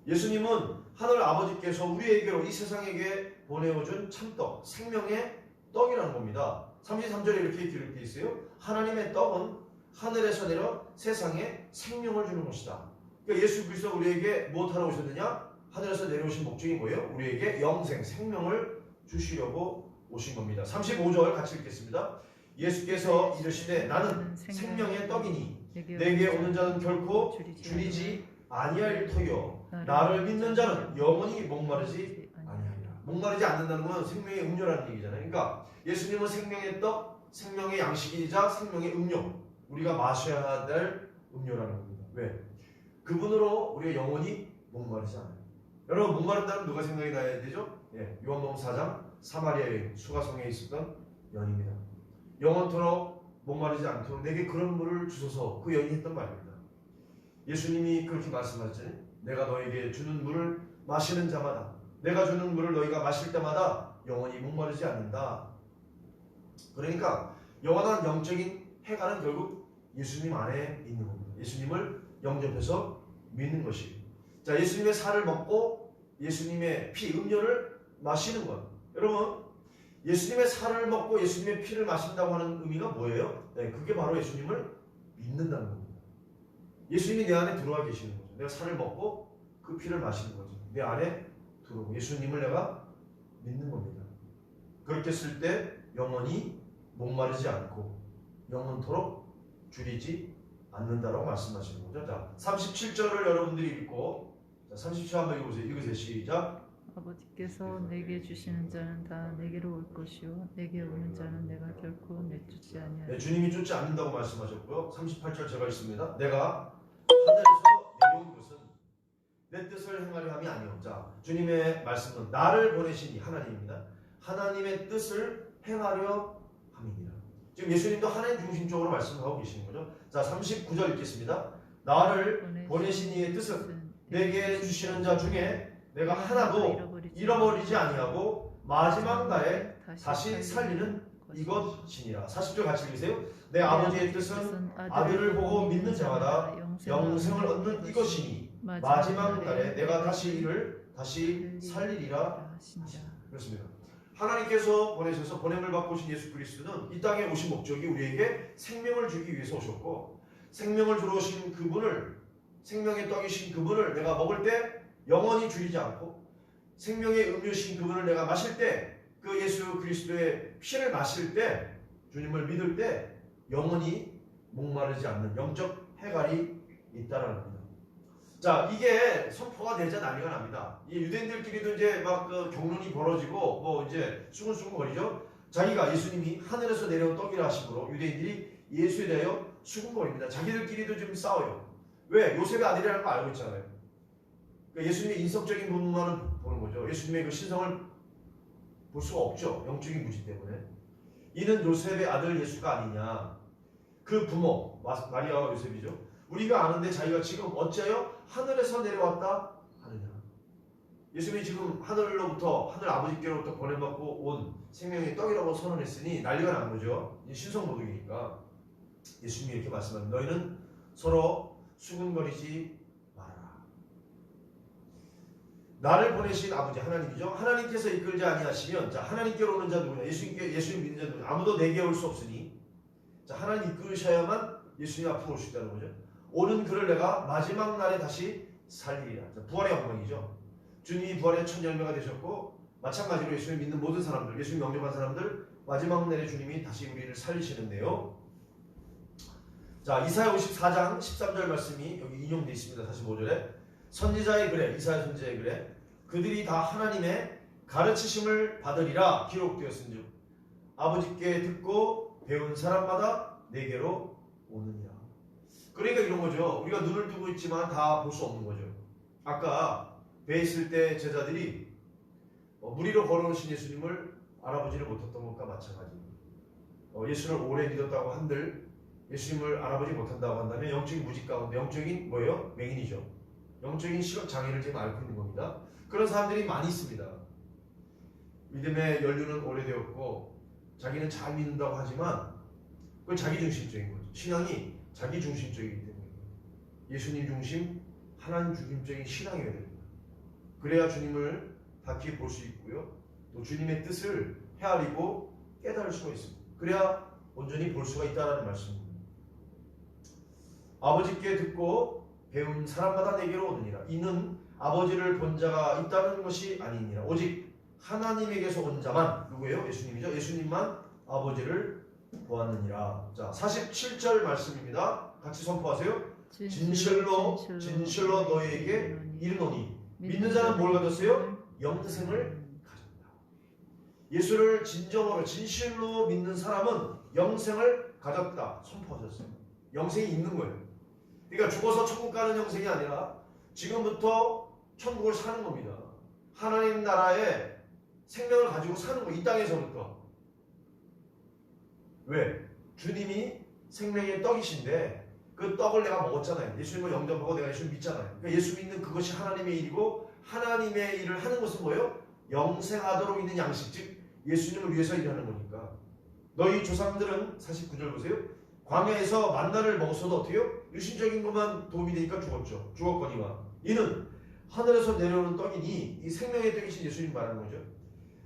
예수님은 하늘 아버지께서 우리에게로 이 세상에게 보내어준 참떡, 생명의 떡이라는 겁니다. 33절에 이렇게 기록되어 있어요. 하나님의 떡은 하늘에서 내려 세상에 생명을 주는 것이다. 그러니까 예수 그리스도가 우리에게 무엇하러 오셨느냐? 하늘에서 내려오신 목적이 뭐예요? 우리에게 영생, 생명을 주시려고 오신 겁니다. 35절 같이 읽겠습니다. 예수께서 이르시되 나는 생명의 떡이니 내게 오는 자는 결코 줄이지 아니할 터요 나를 믿는 자는 영원히 목마르지 아니하리라. 목마르지 않는다는 건 생명의 음료라는 얘기잖아요. 그러니까 예수님은 생명의 떡, 생명의 양식이자 생명의 음료, 우리가 마셔야 될 음료라는 겁니다. 왜? 그분으로 우리가 영원히 목마르지 않아요. 여러분, 목마른다면 누가 생각이 나야 되죠? 요한복음 4장 사마리아 여인 수가성에 있었던 여인입니다. 영원토록 목마르지 않도록 내게 그런 물을 주소서, 그 여인이 했던 말입니다. 예수님이 그렇게 말씀하셨잖아요. 내가 너에게 주는 물을 마시는 자마다, 내가 주는 물을 너희가 마실 때마다 영원히 목마르지 않는다. 그러니까 영원한 영적인 해가는 결국 예수님 안에 있는 겁니다. 예수님을 영접해서 믿는 것이. 자, 예수님의 살을 먹고 예수님의 피, 음료를 마시는 것. 여러분, 예수님의 살을 먹고 예수님의 피를 마신다고 하는 의미가 뭐예요? 네, 그게 바로 예수님을 믿는다는 겁니다. 예수님이 내 안에 들어와 계시는 거죠. 내가 살을 먹고 그 피를 마시는 거죠. 내 안에 들어오고 예수님을 내가 믿는 겁니다. 그렇게 했을 때 영원히 목마르지 않고 영원토록 줄이지 않는다라고 말씀하시는 거죠. 자, 37절을 여러분들이 읽고, 자, 37절 한번 읽어보세요. 읽으세요. 시작. 아버지께서 내게 주시는 자는 다 내게로 올 것이요 내게 오는 자는 내가 결코 내쫓지 아니하리라. 네, 주님이 쫓지 않는다고 말씀하셨고요. 38절 제가 읽습니다. 내가 하늘에서 내려온 것은 내 뜻을 행하려 함이 아니요. 자, 주님의 말씀은 나를 보내시니 하나님입니다. 하나님의 뜻을 행하려 함이니라. 지금 예수님도 하나님 중심적으로 말씀하고 계시는 거죠. 자, 39절 읽겠습니다. 나를 보내신 이의 뜻은 내게 주시는 자 중에 내가 하나도 잃어버리지 아니하고 마지막 날에 다시 살리는 이것이니라. 40절 같이 읽으세요. 내 아버지의 뜻은 아들을 보고 믿는 자마다 영생을 얻는 이것이니 마지막 날에 내가 다시 이를 다시 살리리라. 그렇습니다. 하나님께서 보내셔서 보냄을 받고 오신 예수 그리스도는 이 땅에 오신 목적이 우리에게 생명을 주기 위해서 오셨고, 생명을 주러 오신 그분을, 생명의 떡이신 그분을 내가 먹을 때 영원히 줄이지 않고, 생명의 음료신 그분을 내가 마실 때, 그 예수 그리스도의 피를 마실 때, 주님을 믿을 때 영원히 목마르지 않는 영적 해갈이 있다라는 겁니다. 자, 이게 선포가 되자 난리가 납니다. 이 유대인들끼리도 이제 막 그 경론이 벌어지고 뭐 이제 수근수근거리죠. 자기가 예수님이 하늘에서 내려온 떡이라 하심으로 유대인들이 예수에 대하여 수근거립니다. 자기들끼리도 지금 싸워요. 왜? 요셉의 아들이라는 거 알고 있잖아요. 그러니까 예수님의 인성적인 부분만은 보는 거죠. 예수님의 그 신성을 볼 수가 없죠. 영적인 무지 때문에. 이는 요셉의 아들 예수가 아니냐. 그 부모 마리아와 요셉이죠. 우리가 아는데 자기가 지금 어째요? 하늘에서 내려왔다 하느냐. 예수님이 지금 하늘로부터, 하늘 아버지께로부터 보내받고 온 생명의 떡이라고 선언했으니 난리가 난 거죠. 신성모독이니까. 예수님이 이렇게 말씀합니다. 너희는 서로 수근거리지 마라. 나를 보내신 아버지 하나님이죠. 하나님께서 이끌지 아니하시면, 자, 하나님께로 오는 자 누구냐? 예수님 믿는 자 누구냐? 아무도 내게 올 수 없으니, 자, 하나님 이끌으셔야만 예수님 앞으로 올 수 있다는 거죠. 오는 그를 내가 마지막 날에 다시 살리리라. 부활의 영광이죠. 주님이 부활의 첫 열매가 되셨고, 마찬가지로 예수님 믿는 모든 사람들, 예수님 영접한 사람들, 마지막 날에 주님이 다시 우리를 살리시는데요. 자, 이사야 54장 13절 말씀이 여기 인용되어 있습니다. 45절에 선지자의 글에, 이사야 선지자의 글에 그들이 다 하나님의 가르치심을 받으리라 기록되었은즉 아버지께 듣고 배운 사람마다 내게로 오느니라. 그러니까 이런 거죠. 우리가 눈을 뜨고 있지만 다 볼 수 없는 거죠. 아까 배에 있을 때 제자들이 물 위로 걸어오신 예수님을 알아보지를 못했던 것과 마찬가지. 예수를 오래 믿었다고 한들 예수님을 알아보지 못한다고 한다면 영적인 무지 가운데 영적인 뭐예요? 맹인이죠. 영적인 시각 장애를 지금 앓고 있는 겁니다. 그런 사람들이 많이 있습니다. 믿음의 연륜은 오래되었고 자기는 잘 믿는다고 하지만 그건 자기중심적인 거죠. 신앙이 자기중심적이기 때문에 예수님 중심, 하나님 중심적인 신앙이어야 됩니다. 그래야 주님을 다시 볼 수 있고요. 또 주님의 뜻을 헤아리고 깨달을 수가 있습니다. 그래야 온전히 볼 수가 있다는 말씀입니다. 아버지께 듣고 배운 사람마다 내게로 오느니라. 이는 아버지를 본 자가 있다는 것이 아니니라. 오직 하나님에게서 온 자만, 누구예요? 예수님이죠. 예수님만 아버지를 보았느니라. 자, 47절 말씀입니다. 같이 선포하세요. 진실로 너희에게 이르노니 믿는 자는 뭘 가졌어요? 영생을 가졌다. 예수를 진정으로 진실로 믿는 사람은 영생을 가졌다 선포하셨어요. 영생이 있는 거예요. 그러니까 죽어서 천국 가는 영생이 아니라 지금부터 천국을 사는 겁니다. 하나님 나라에 생명을 가지고 사는 거, 이 땅에서부터. 왜? 주님이 생명의 떡이신데 그 떡을 내가 먹었잖아요. 예수님을 영접하고 내가 예수를 믿잖아요. 그러니까 예수 믿는 그것이 하나님의 일이고, 하나님의 일을 하는 것은 뭐예요? 영생하도록 있는 양식, 즉 예수님을 위해서 일하는 거니까. 너희 조상들은 49절 보세요. 광야에서 만나를 먹었어도 어때요? 유신적인 것만 도움이 되니까 죽었거니와 이는 하늘에서 내려오는 떡이니, 이 생명의 떡이신 예수님 말하는 거죠.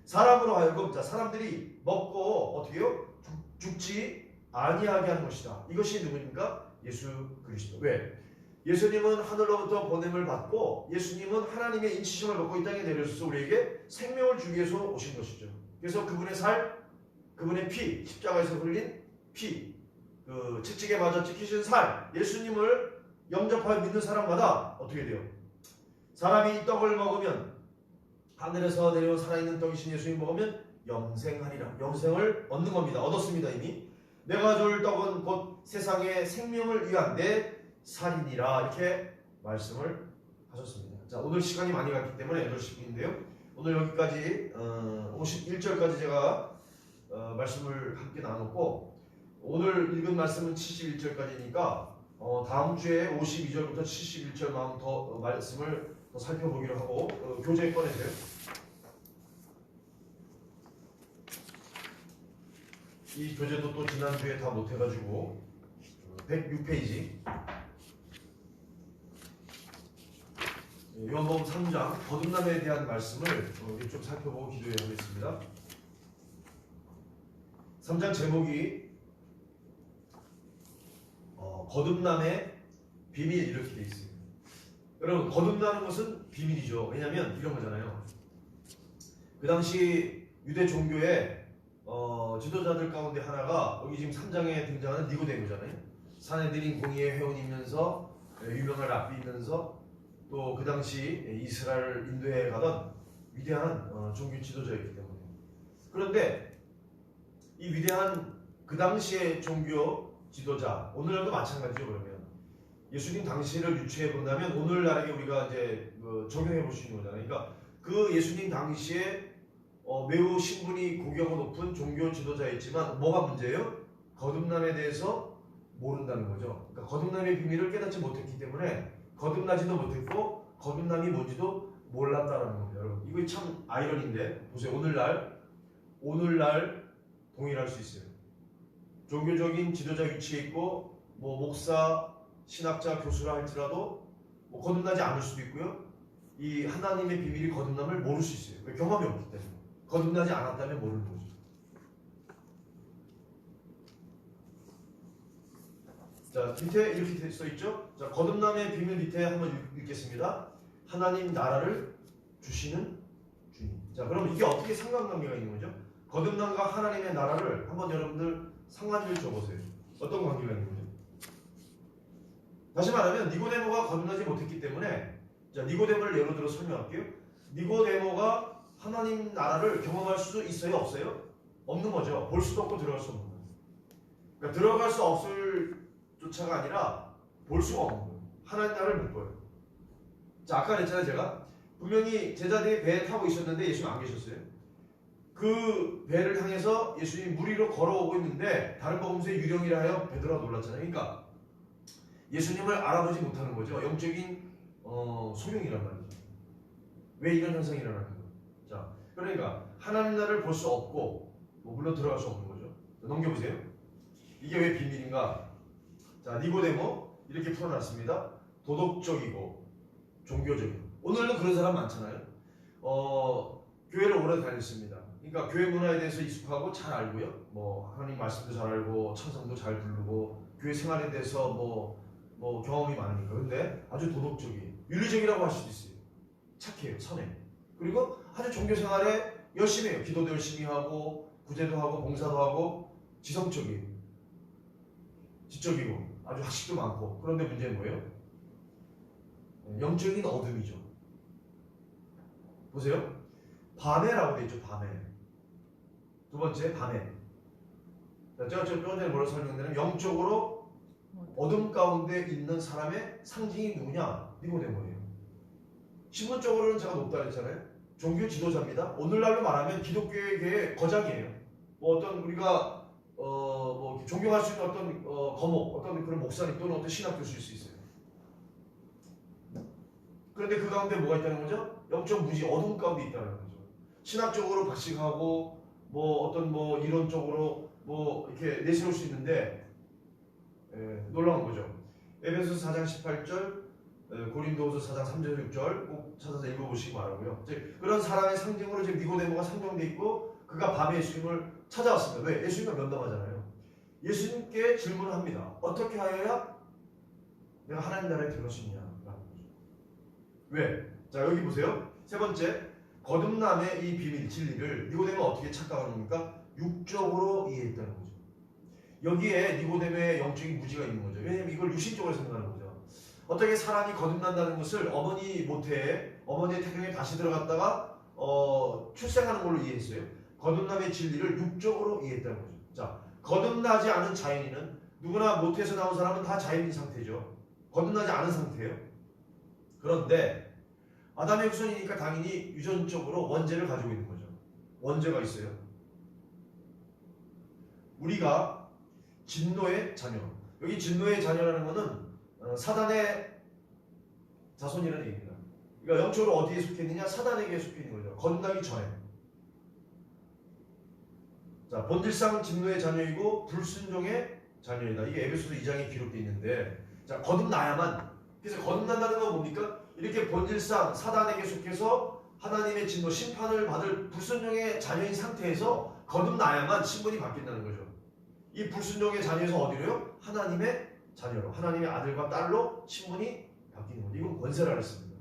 사람으로 하여금 자 사람들이 먹고 어떻게요? 죽지 아니하게 하는 것이다. 이것이 누구입니까? 예수 그리스도. 왜? 예수님은 하늘로부터 보냄을 받고 예수님은 하나님의 인치심을 받고 이 땅에 내려오셔서 우리에게 생명을 주기 위해서 오신 것이죠. 그래서 그분의 살, 그분의 피, 십자가에서 흘린 피, 그 채찍에 맞아 찍히신 살, 예수님을 영접하여 믿는 사람마다 어떻게 돼요? 사람이 이 떡을 먹으면 하늘에서 내려온 살아있는 떡이신 예수님 먹으면 영생하리라. 영생을 얻는 겁니다. 얻었습니다 이미. 내가 줄 떡은 곧 세상의 생명을 위한 내 살이니라 이렇게 말씀을 하셨습니다. 자 오늘 시간이 많이 갔기 때문에 8시 분인데요. 오늘 여기까지 51절까지 제가 말씀을 함께 나눴고 오늘 읽은 말씀은 71절까지니까 다음 주에 52절부터 71절 더 말씀을 더 살펴보기로 하고 교재 꺼내세요. 이 교재도 또 지난주에 다 못해가지고 106페이지 요한복음 3장 거듭남에 대한 말씀을 좀 살펴보고 기도해야 하겠습니다. 3장 제목이 거듭남의 비밀 이렇게 되어 있습니다. 여러분 거듭나는 것은 비밀이죠. 왜냐하면 이런 거잖아요. 그 당시 유대 종교의 지도자들 가운데 하나가 여기 지금 3장에 등장하는 니고데모잖아요. 사내들인 공의의 회원이면서 유명한 랍비이면서 또 그 당시 이스라엘 인도에 가던 위대한 종교 지도자였기 때문에 그런데 이 위대한 그 당시의 종교 지도자 오늘날도 마찬가지죠. 그러면 예수님 당시를 유추해 본다면 오늘날에게 우리가 이제 적용해 볼 수 있는 거잖아요. 그러니까 그 예수님 당시에 매우 신분이 고교가 높은 종교 지도자였지만 뭐가 문제예요? 거듭남에 대해서 모른다는 거죠. 그러니까 거듭남의 비밀을 깨닫지 못했기 때문에 거듭나지도 못했고 거듭남이 뭔지도 몰랐다라는 겁니다. 여러분 이거 참 아이러니인데 보세요. 오늘날 동일할 수 있어요. 종교적인 지도자 위치에 있고 뭐 목사, 신학자, 교수라 할지라도 뭐 거듭나지 않을 수도 있고요. 이 하나님의 비밀이 거듭남을 모를 수 있어요. 왜? 경험이 없기 때문에. 거듭나지 않았다면 모르는 거죠. 자, 밑에 이렇게 써 있죠? 자, 거듭남의 비밀 밑에 한번 읽겠습니다. 하나님 나라를 주시는 주님. 자, 그럼 이게 어떻게 상관관계가 있는 거죠? 거듭남과 하나님의 나라를 한번 여러분들 상관을 줘보세요. 어떤 관계가 있는 거죠? 다시 말하면 니고데모가 거듭나지 못했기 때문에 자, 니고데모를 예로 들어 설명할게요. 니고데모가 하나님 나라를 경험할 수 있어요? 없어요? 없는 거죠. 볼 수도 없고 들어갈 수 없는 거예요. 그러니까 들어갈 수 없을 조차가 아니라 볼 수가 없는 거예요. 하나님 나라를 못 봐요. 자, 아까 그랬잖아요. 제가 분명히 제자들이 배에 타고 있었는데 예수님 안 계셨어요. 그 배를 향해서 예수님이 물 위로 걸어오고 있는데 다른 복음서에 유령이라 하여 베드로가 놀랐잖아요. 그러니까 예수님을 알아보지 못하는 거죠. 영적인 소용이란 말이죠. 왜 이런 현상이 일어나는 거예요? 자, 그러니까 하나님 나라를 볼 수 없고 물론 들어갈 수 없는 거죠. 자, 넘겨보세요. 이게 왜 비밀인가? 자, 니고데모 이렇게 풀어놨습니다. 도덕적이고 종교적이고 오늘도 그런 사람 많잖아요. 교회를 오래 다녔습니다. 그러니까 교회 문화에 대해서 익숙하고 잘 알고요. 뭐 하나님 말씀도 잘 알고 찬송도 잘 부르고 교회 생활에 대해서 뭐 경험이 많으니까. 근데 아주 도덕적이에요. 윤리적이라고 할 수도 있어요. 착해요. 선해. 그리고 아주 종교 생활에 열심히 해요. 기도도 열심히 하고 구제도 하고 봉사도 하고 지성적이에요. 지적이고 아주 학식도 많고. 그런데 문제는 뭐예요? 영적인 어둠이죠. 보세요. 밤에라고 되어 있죠. 밤에. 두 번째 밤에. 제가 좀 전에 뭐라고 설명드리냐면 영적으로 어둠 가운데 있는 사람의 상징이 누구냐? 니고데모예요. 신분적으로는 제가 높다 그랬잖아요. 종교 지도자입니다. 오늘날로 말하면 기독교의 거장이에요. 뭐 어떤 우리가 뭐 존경할 수 있는 어떤 거목, 어떤 그런 목사님 또는 어떤 신학 교수일 수 있어요. 그런데 그 가운데 뭐가 있다는 거죠? 영적 무지, 어둠 가운데 있다는 거죠. 신학적으로 박식하고 뭐 어떤 뭐 이론적으로 뭐 이렇게 내세울 수 있는데 놀라운 거죠. 에베소서 4장 18절 고린도후서 4장 3절 6절 꼭 찾아서 읽어보시기 바라고요. 그런 사람의 상징으로 지금 니고데모가 상정돼 있고 그가 밤에 예수님을 찾아왔습니다. 왜? 예수님과 면담하잖아요. 예수님께 질문을 합니다. 어떻게 하여야 내가 하나님 나라에 들어갈 수 있냐? 왜? 자, 여기 보세요. 세 번째, 거듭남의 이 비밀, 진리를 니고데모가 어떻게 착각하는 겁니까? 육적으로 이해했다는 거죠. 여기에 니고데모의 영적인 무지가 있는 거죠. 왜냐하면 이걸 유신적으로 생각하는 거죠. 어떻게 사람이 거듭난다는 것을 어머니 모태에, 어머니의 태경에 다시 들어갔다가 출생하는 걸로 이해했어요. 거듭남의 진리를 육적으로 이해했다는 거죠. 자, 거듭나지 않은 자연인은 누구나 모태에서 나온 사람은 다 자연인 상태죠. 거듭나지 않은 상태예요. 그런데 아담의 후손이니까 당연히 유전적으로 원죄를 가지고 있는 거죠. 원죄가 있어요. 우리가 진노의 자녀. 여기 진노의 자녀라는 것은 사단의 자손이라는 얘기입니다. 그러니까 영적으로 어디에 속해 있느냐? 사단에게 속해 있는 거죠. 거듭나기 전에. 자, 본질상 진노의 자녀이고 불순종의 자녀이다. 이게 에베소서 2장에 기록되어 있는데, 자, 거듭나야만. 그래서 거듭난다는 건 뭡니까? 이렇게 본질상 사단에게 속해서 하나님의 진노, 심판을 받을 불순종의 자녀인 상태에서 거듭나야만 신분이 바뀐다는 거죠. 이 불순종의 자녀에서 어디로요? 하나님의 자녀로, 하나님의 아들과 딸로 신분이 바뀌는 거죠. 이건 권세라고 했습니다.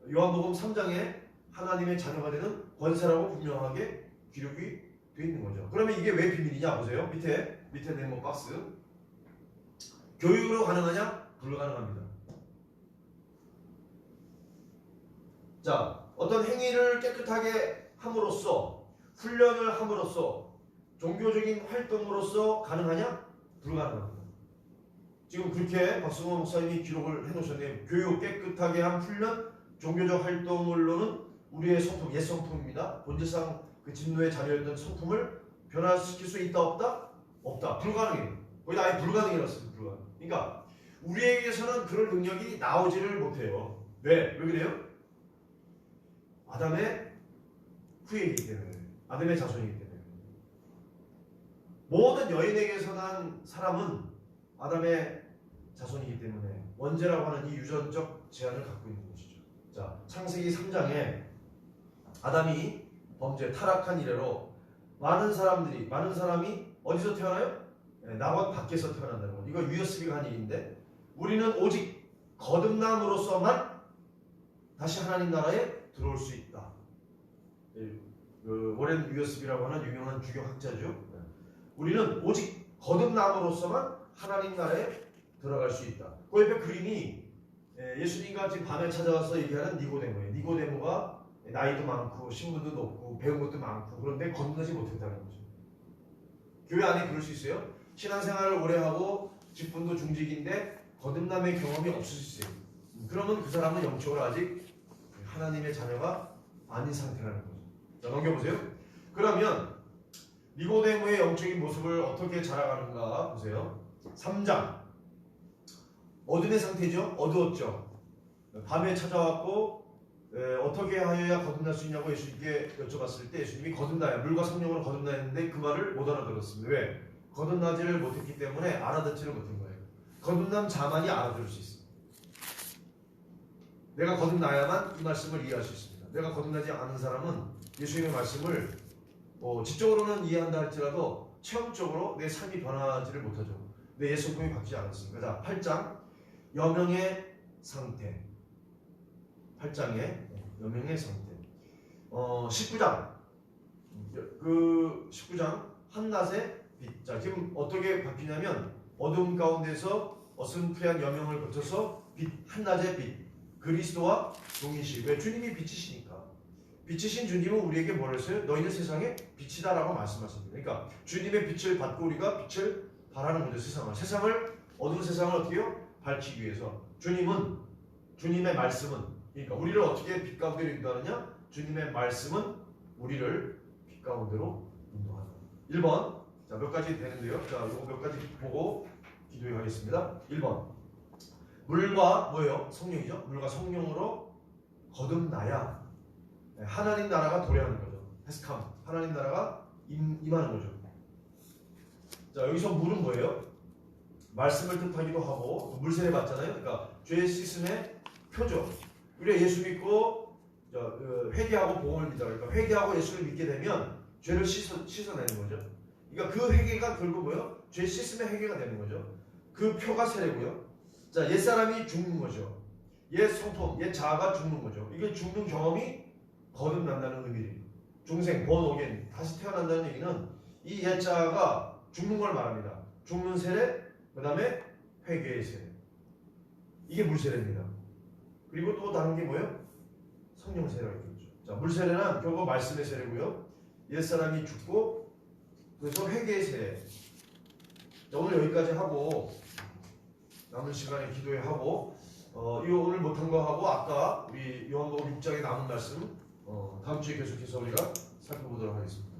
요한복음 3장에 하나님의 자녀가 되는 권세라고 분명하게 기록이 되어 있는 거죠. 그러면 이게 왜 비밀이냐? 보세요. 밑에 네모 박스. 교육으로 가능하냐? 불가능합니다. 자, 어떤 행위를 깨끗하게 함으로써, 훈련을 함으로써, 종교적인 활동으로서 가능하냐? 불가능합니다. 지금 그렇게 박승호 목사님이 기록을 해놓으셨네요. 교육, 깨끗하게 한 훈련, 종교적 활동으로는 우리의 성품, 옛 성품입니다. 본질상 그 진노의 자녀였던 성품을 변화시킬 수 있다 없다? 없다. 불가능해요. 거의 아예 불가능이라고 했어요. 불가능. 그러니까 우리에게서는 그럴 능력이 나오지를 못해요. 왜 그래요? 아담의 후예이기 때문에, 아담의 자손이기 때문에. 모든 여인에게서 난 사람은 아담의 자손이기 때문에 원죄라고 하는 이 유전적 제한을 갖고 있는 것이죠. 자, 창세기 3장에 아담이 범죄, 타락한 이래로 많은 사람이 어디서 태어나요? 낙원 밖에서 태어난다는 것. 이거 유여스비가 한 일인데, 우리는 오직 거듭남으로서만 다시 하나님 나라에 들어올 수 있다. 워렌 유여스비라고 하는 유명한 주교학자죠. 우리는 오직 거듭남으로서만 하나님 나라에 들어갈 수 있다. 그 옆에 그림이 예수님과 지금 밤에 찾아와서 얘기하는 니고데모예요. 니고데모가 나이도 많고 신분도 높고 배운 것도 많고 그런데 거듭나지 못했다는 거죠. 교회 안에 그럴 수 있어요. 신앙생활을 오래 하고 직분도 중직인데 거듭남의 경험이 없을 수 있어요. 그러면 그 사람은 영적으로 아직 하나님의 자녀가 아닌 상태라는 거죠. 자, 넘겨보세요. 그러면 니고데모의 영적인 모습을 어떻게 자라가는가 보세요. 3장. 어둠의 상태죠. 어두웠죠. 밤에 찾아왔고 어떻게 하여야 거듭날 수 있냐고 예수님께 여쭤봤을 때 예수님이 거듭나야, 물과 성령으로 거듭나야 했는데 그 말을 못 알아들었습니다. 왜? 거듭나지를 못했기 때문에 알아듣지를 못한 거예요. 거듭난 자만이 알아들을 수 있습니다. 내가 거듭나야만 이 말씀을 이해할 수 있습니다. 내가 거듭나지 않은 사람은 예수님의 말씀을 지적으로는 이해한다 할지라도 체험적으로 내 삶이 변하지를 못하죠. 내 옛 성품이 바뀌지 않았으니까. 자, 8장 여명의 상태. 8장의 여명의 상태. 19장 그 19장 한낮의 빛. 자, 지금 어떻게 바뀌냐면 어두움 가운데서 어슴푸레한 여명을 거쳐서 빛, 한낮의 빛. 그리스도와 동일시. 왜? 주님이 빛이시니까. 빛이신 주님은 우리에게 뭘 했어요? 너희는 세상의 빛이다라고 말씀하십니다. 그러니까 주님의 빛을 받고 우리가 빛을 발하는 거죠. 세상을 어두운 세상을 어떻게 해요? 밝히기 위해서. 주님의 말씀은, 그러니까 우리를 어떻게 빛 가운데로 인도하느냐? 주님의 말씀은 우리를 빛 가운데로 인도한다. 1번. 자, 몇 가지 되는데요. 자, 이거 몇 가지 보고 기도해 가겠습니다. 1번. 물과 뭐예요? 성령이죠. 물과 성령으로 거듭나야 하나님 나라가 도래하는 거죠. 헤스캄. 하나님 나라가 임하는 거죠. 자, 여기서 물은 뭐예요? 말씀을 뜻하기도 하고 또 물세례 받잖아요. 그러니까 죄 씻음의 표죠. 우리가 예수 믿고 회개하고 복음을 믿다. 그러니까 회개하고 예수를 믿게 되면 죄를 씻어내는 거죠. 그러니까 그 회개가 결국 뭐요? 죄 씻음의 회개가 되는 거죠. 그 표가 세례고요. 자, 옛사람이 죽는 거죠. 옛 성품, 옛 자아가 죽는 거죠. 이게 죽는 경험이 거듭난다는 의미예요. 중생, born again, 다시 태어난다는 얘기는 이 옛 자아가 죽는 걸 말합니다. 죽는 세례, 그 다음에 회개의 세례. 이게 물세례입니다. 그리고 또 다른 게 뭐예요? 성령 세례가 있겠죠. 자, 물세례는 결국 말씀의 세례고요. 옛사람이 죽고 그래서 회개의 세례. 자, 오늘 여기까지 하고 남은 시간에 기도해 하고 이거 오늘 못한 거 하고 아까 우리 요한복음 6장에 남은 말씀 다음 주에 계속해서 우리가 살펴보도록 하겠습니다.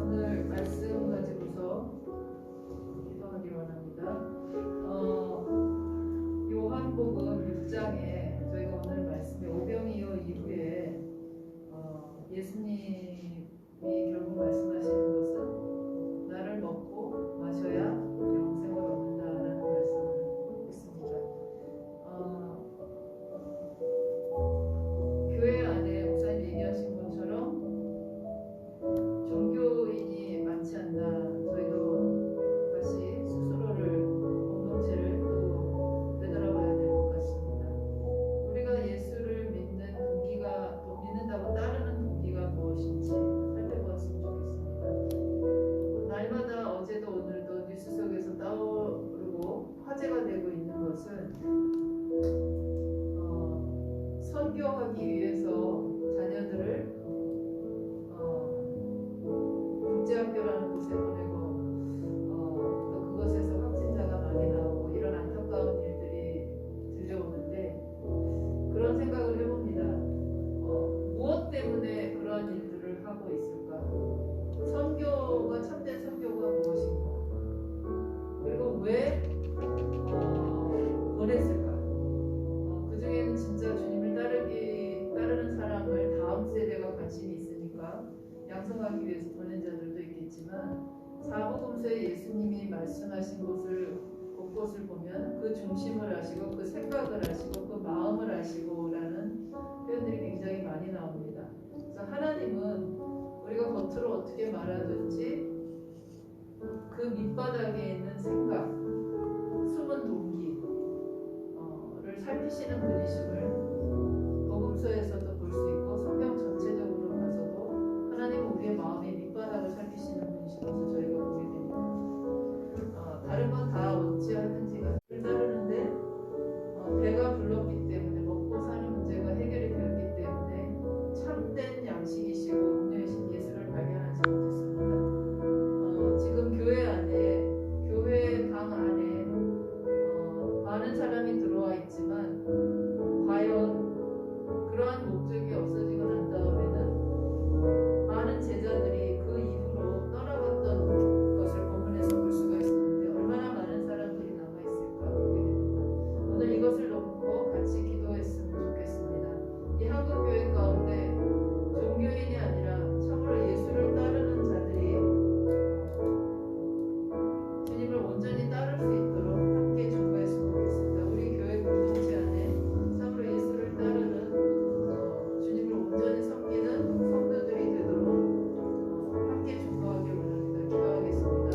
오늘 말씀 가지고서 기도하기 원합니다. 요한복음 6장에 저희가 오늘 말씀에 오병이어 이후에 예수님이 결국 말씀하시는 것은 나를 먹고 마셔야 영생을 얻는다라는 말씀을 했습니다. 교회 안에 목사님 얘기하신 것처럼 종교인이 많지 않나. 저희도 다시 스스로를 공동체를 또 되돌아봐야 될 것 같습니다. 우리가 예수를 믿는 동기가 또 믿는다고 따르는 동기가 무엇인지 살펴보았으면 좋겠습니다. 날마다 어제도 오늘도 뉴스 속에서 떠오르고 화제가 되고 있는 것은 선교하기 위해서 자녀들을 국제학교라는 곳에 보내고 또 그것에서 확진자가 많이 나오고 이런 안타까운 일들이 들려오는데 그런 생각을 해봅니다. 무엇 때문에 그런 일들을 하고 있을까? 선교가 참된 선교가 무엇인가? 그리고 왜 보냈을까? 그 중에는 진짜 주님을 따르는 사람을 다음 세대가 관심이 있으니까 양성하기 위해서 보낸 자들도 있겠지만 사복음서에 예수님이 말씀하신 것을 곳곳을 보면 그 중심을 아시고 그 생각을 아시고 그 마음을 아시고라는 표현들이 굉장히 많이 나옵니다. 그래서 하나님은 우리가 겉으로 어떻게 말하든지 그 밑바닥에 있는 생각, 숨은 동기를 살피시는 분이심을 복음서에서도 볼 수 있고 성경 전체적으로 봐서도 하나님은 우리의 마음의 밑바닥을 살피시는 분이시라서 저희가 보게 됩니다. 다른 건 다 어찌하든지가 따르는데 배가 불렀기 때문에 먹고 사는 문제가 해결이 되었기 때문에 참된 양식이시고 음료이신 예수를 발견하지 못했습니다. 지금 교회 안에 교회 당 안에 많은 사람이 들어와 있지만 과연 그러한 목적이 없어지고 난 다음에는 많은 제자들이 그 이후로 떠나갔던 것을 본문에서 볼 수가 있었는데 얼마나 많은 사람들이 남아있을까 보게 됩니다. 오늘 이것을 놓고 같이 기도했으면 좋겠습니다. 이 한국교회 가운데 종교인이 아니라 참으로 예수를 따르는 자들이 주님을 온전히 따를 수 있도록 함께 중보했으면 좋겠습니다. 우리 교회 공동체 안에 참으로 예수를 따르는 주님을 온전히 섬기는 성도들이 되도록 함께 중보하기 원합니다. 기도하겠습니다.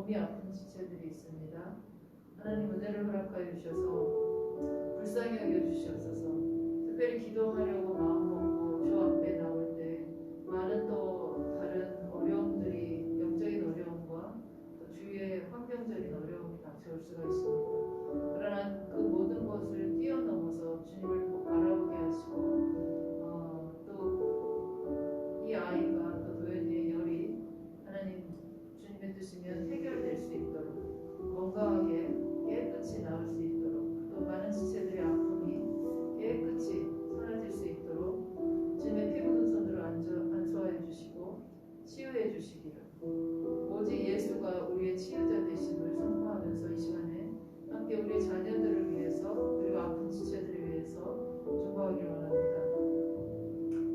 몸이 아픈 지체들이 있습니다. 하나님 은혜를 허락하여 주셔서 불쌍히 여겨 주시옵소서. 특별히 기도하려고 마음 먹고 주 앞에 나올 때 많은 또 다른 어려움들이, 영적인 어려움과 또 주위의 환경적인 어려움이 닥쳐올 수가 있습니다. 그러나 그 모든 것을 뛰어넘어서 주님을 꼭 바라보게 하시고 또 이 아이가 또 도현이의 열이 하나님 주님의 뜻이면 해결될 수 있도록 건강하게 깨끗이 나을 수 있도록 또 많은 지체들의 아픔이 깨끗이 사라질 수 있도록 주님의 피 묻은 손으로 안수하여 주시고 치유해 주시기를, 오직 예수가 우리의 치유자 되심을 선포하면서 이 시간에 함께 우리의 자녀들을 위해서 그리고 아픈 지체들을 위해서 중보하기를 원합니다.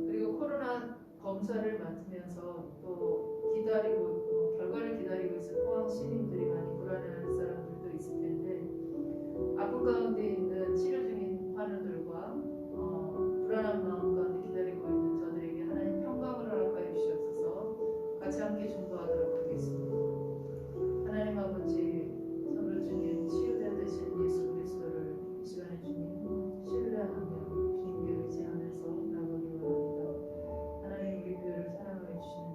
그리고 코로나 검사를 맡으면서 또 기다리고 결과를 기다리고 있을 포항 시민들이 많이 불안해하는 사람들도 있을 텐데, 아픈 가운데 있는 치료 중인 환우들과 불안한 마음 가운데 기다리고 있는 저들에게 하나님 평강을 허락하여 주시옵소서. 같이 함께 중보하도록 하겠습니다. 하나님 아버지, 참으로 주님 치유자 되신 예수 그리스도를 이 시간에 주님 신뢰하며 주님께 의지하면서 나가기를 원합니다. 하나님 우리 교회를 사랑하여 주시는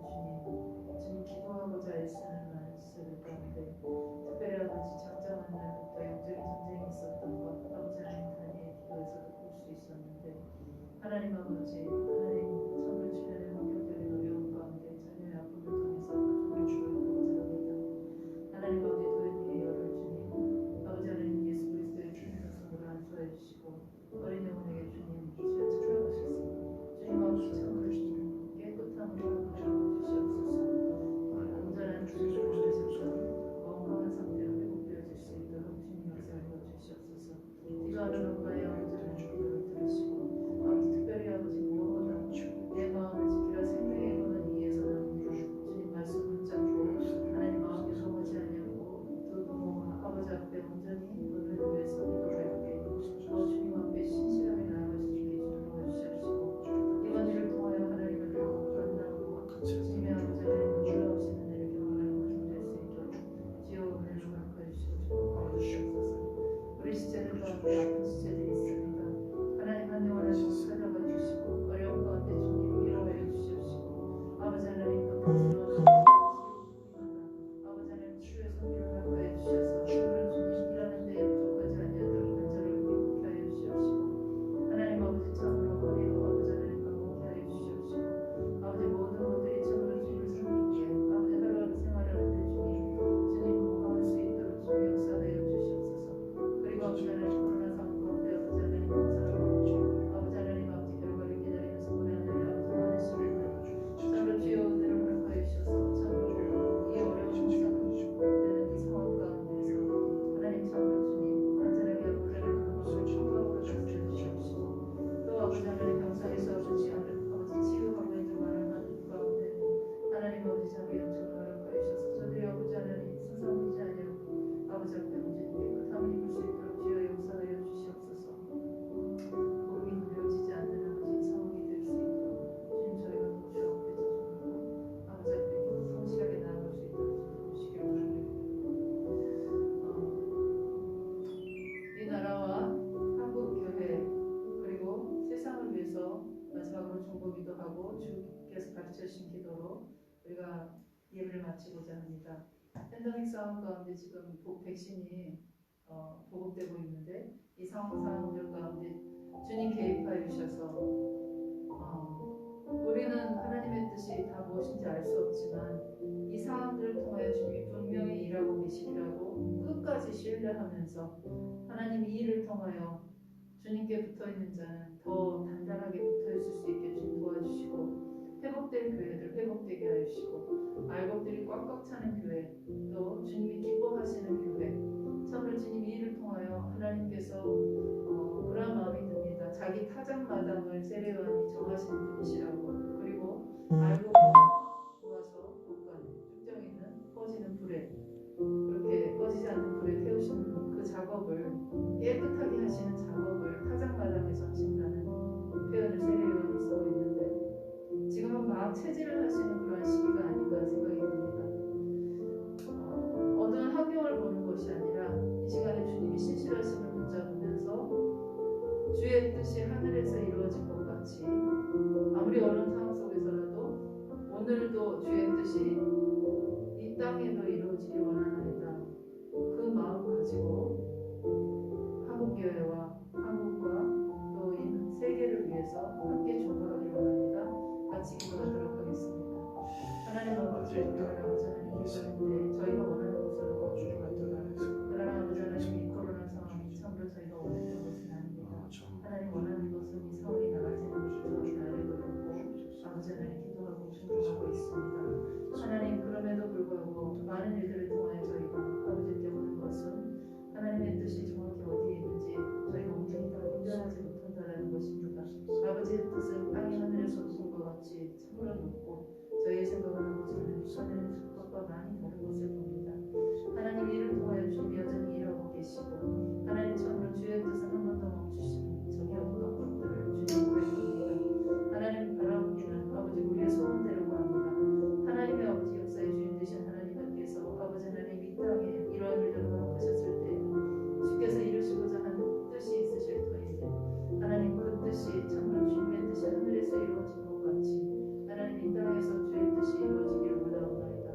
주님 기도하고자 애쓰는 많은 지체들 가운데 특별히 아버지 작정한 날부터 영적인 전쟁이 있었던 것 아버지 하나님 단위의 기도에서도 볼 수 있었는데, 하나님 아버지 하나님 참으로 주변의 환경적인 어려움 가운데 자녀의 아픔을 통해서 우리 주를 보고자 합니다. 하나님 아버지 도현이의 열을 주님 아버지 하나님 예수 그리스도의 피 묻은 손으로 안수하여 주시고 어린 영혼에게 주님 치유 찾아가셨습니다. 주님 아버지 참으로 주님 깨끗함으로 허락하여 주시옵소서. 온전한 주를 보내셔서 건강한 상태로 회복되어질 수 있도록 주님 역사하여 주시옵소서. 기도하는 엄마의 아버지를 기도를 들으시고 아버지 특별히 아버지 무엇보다 내 마음을 지키라 생명의 문은 이에서는 주님 말씀 붙잡고 하나님 마음에 넘어지 아니하고 두 부모와 아버지 앞에 온전히 너를 위해서 기도할 때 주님 앞에 신실하게 나아갈 수 있게 주님 도와주시옵시고 이번 일을 통하여 하나님을 결국 만나고 주님의 아버지 하나님을 놀라우신 은혜를 경험하는 것이 될 수 있도록 지혜와 은혜를 허락하여 주시옵소서. 우리 지체들 가운데 아픈 지체들이 있습니다. 하나님 한 영혼 한 영혼 찾아가 주시고 어려운 가운데 주님 위로하여 주시옵시고 아버지 하나님 또 부끄러운 아버지 하나님 치유의 손길을 허락하여 주셔서 주를 주님 일하는 데에 부족하지 아니하도록 간절히 기쁘게 하여 주시옵시고 하나님 아버지 참으로 허리로 아버지 하나님 건강케 하여 주시옵시고 아버지 모든 것들이 참으로 주님을 섬기기에 아버지 하루하루 생활하는 데 주님 건강할 수 있도록 주님 역사하여 주시옵소서. 그리고 아버지 하나님 코로나 상황 가운데 아버지 하나님 감사하고 아버지 하나님 아버지 결과를 기다리면서 보내는 아버지 많은 시민들 참으로 주여 은혜를 허락하여 주셔서 참으로 이 어려운 상황되는 이 상황 가운데서 하나님 참으로 주님 안전하게 아버지 하나님 그것을 평강으로 다스려 주시옵시고 또 아버지 하나님 병상에서 아버지 치유하고 있는 많은 환자 가운데 하나님 아버지 참으로 영적으로 허락하여 주셔서 저들이 아버지 하나님 순상되지 아니하고 아버지 앞에 온전히 깨끗함을 입을 수 있도록 주여 역사하여 주시옵소서. 복음이 누려지지 않는 아버지 상황이 될 수 있도록 주님 저희가 주 앞에 서주고 아버지 앞에 성실하게 나아갈 수 있도록 주시기를 원합니다. 이 나라와 한국 교회 그리고 세상을 위해서 마지막으로 중보기도 하고 주께서 가르쳐 주신 기도로 우리가 예배를 마치고자 합니다. 팬데믹 상황 가운데 지금 백신이 보급되고 있는데 이 상황들 가운데 주님 개입하여 주셔서 우리는 하나님의 뜻이 다 무엇인지 알 수 없지만 이 상황들을 통하여 주님이 분명히 일하고 계시리라고 끝까지 신뢰하면서 하나님 이 일을 통하여 주님께 붙어있는 자는 더 단단하게 붙어있을 수 있게 주님 도와주시고 회복된 교회들 회복되게 하여 주시고 알곡들이 꽉꽉 차는 교회 또 주님이 기뻐하시는 교회 참으로 주님 이 일을 통하여 하나님께서 그런 마음이 듭니다. 자기 타작마당을 세례요한이 정하시는 분이시라고. 그리고 알고 모아서 곳간 축정 있는 꺼지는 불에 그렇게 꺼지지 않는 불에 태우시는 그 작업을 깨끗하게 하시는 작업을 타작마당에서 하신다는 표현을 세례요한이 쓰고 있는데 지금은 막 체질을 하시는 그런 시기가 아닌가 생각이 듭니다. 어느 뜻이 하늘에서 이루어진 것 같이 아무리 어려운 상황 속에서라도 오늘도 주의 뜻이 이 땅에도 이루어지기 원하나이다. 그 마음 가지고 한국교회와 한국과 또 이 세계를 위해서 함께 중보하기 원합니다. 같이 기도하도록 하겠습니다. 하나님 아버지, 그러나 저희가 원하는 곳으로 걷기를 그러나 아버지 하나님 이 코로나 상황이 참으로 저희가 원했던 것은 아닙니다. 하나님 원하는 것은 이 상황이 나가지는 것으로 나를 그렇고 아버지 하나님 기도하고 중보하고 있습니다. 하나님 그럼에도 불구하고 많은 일들을 통하여 저희가 아버지께 오는 것은 하나님의 뜻이 정확히 어디에 있는지 저희가 온전히 다 인정하지 못한다는 것입니다. 아버지의 뜻은 땅이 하늘에서 높은 것 같이 참으로 높고 저희의 생각은 아버지 하나님 것과 많이 다른 것을 봅니다. 하나님 이를 통하여 주님 여전히 일하고 계시고 하나님 참으로 주의 뜻은 한 번도 멈추시니 정의 없던 것들을 주님 구해줍니다. 하나님 바라옵기는 아버지 우리의 소원대로가 아니라 하나님의 아버지 역사의 주인 되신 하나님께서 아버지 하나님 이 땅에 이러한 일들을 허락하셨을 때 주께서 이루시고자 하는 뜻이 있으실 터인데 하나님 그 뜻이 참으로 주님의 뜻이 하늘에서 이루어진 것 같이 하나님 이 땅에서 주의 뜻이 이루어지기를 원하옵나이다.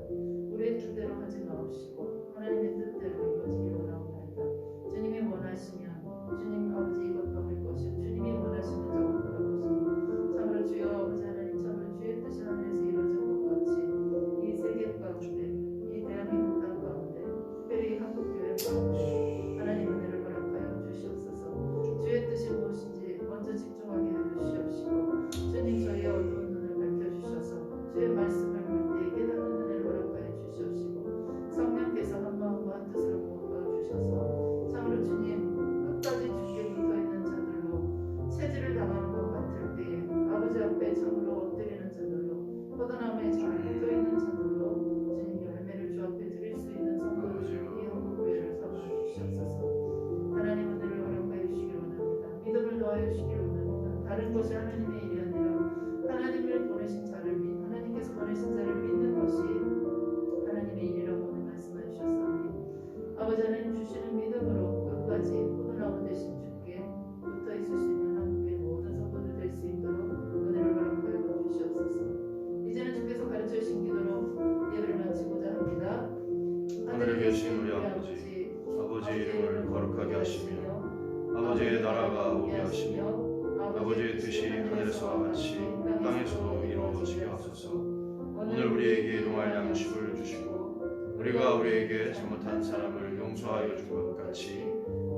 우리의 뜻대로 하지 마옵시고 하나님의 뜻대로 이루어지기를 원하옵나이다. 주님이 원하시면 주님 아버지 이것도 할 것이요 주님이 원하시면 저것도 할 것이니 참으로 주여 아버지 하나님 참으로 주의 뜻이 하늘에서 이루어진 것 같이 이 세계 가운데 이 대한민국 땅 가운데 특별히 한국교회 가운데 하나님 은혜를 허락하여 주시옵소서. 주의 뜻이 무엇인지 먼저 집중하게 하여 주시옵시고 주님 저희의 어두운 눈을 밝혀주셔서 주의 말씀을 볼 때 깨닫는 은혜를 허락하여 주시옵시고 성령께서 한 마음과 한 뜻으로 모아 주셔서 참으로 주님 끝까지 주께 붙어있는 자들로 체질을 당하는 것 같을 때에 아버지 앞에 참으로 엎드리는 자들로 포도나무에 잘 붙어있는 자들로 주님 열매를 주 앞에 드릴 수 있는 성도들이 이 한국교회를 삼아 주시옵소서. 하나님 은혜를 허락하여 주시기 원합니다. 믿음을 더하여 주시기 원합니다. 다른 것이 하나님의 일이 아니라 하나님을 보내신 자를 하나님께서 보내신 자를 믿는 것이 하나님의 일이라고 오늘 말씀해 주셨사오니 아버지 하나님 주시는 믿음으로 끝까지 포도나무 되신 주께 붙어 있을 수 있는 한국의 모든 성도들 될 수 있도록 은혜를 허락하여 주시옵소서. 이제는 주께서 가르쳐 주신 기도로 예배를 마치고자 합니다. 하늘에 계신 우리 아버지의 이름을 거룩하게 하시며 아버지의 나라가 오게 하시며 아버지의 뜻이 하늘에서와 같이 땅에서도 이루어지게 하소서. 오늘 우리에게 일용할 양식을 주시고 우리가 우리에게 잘못한 사람을 용서하여 준 것 같이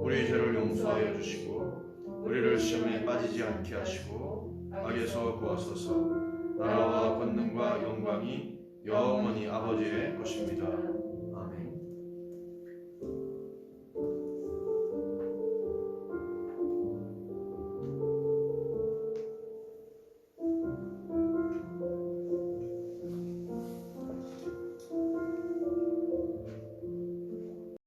우리 죄를 용서하여 주시고 우리를 시험에 빠지지 않게 하시고 악에서 구하소서. 나라와 권능과 영광이 영원히 아버지의 것입니다.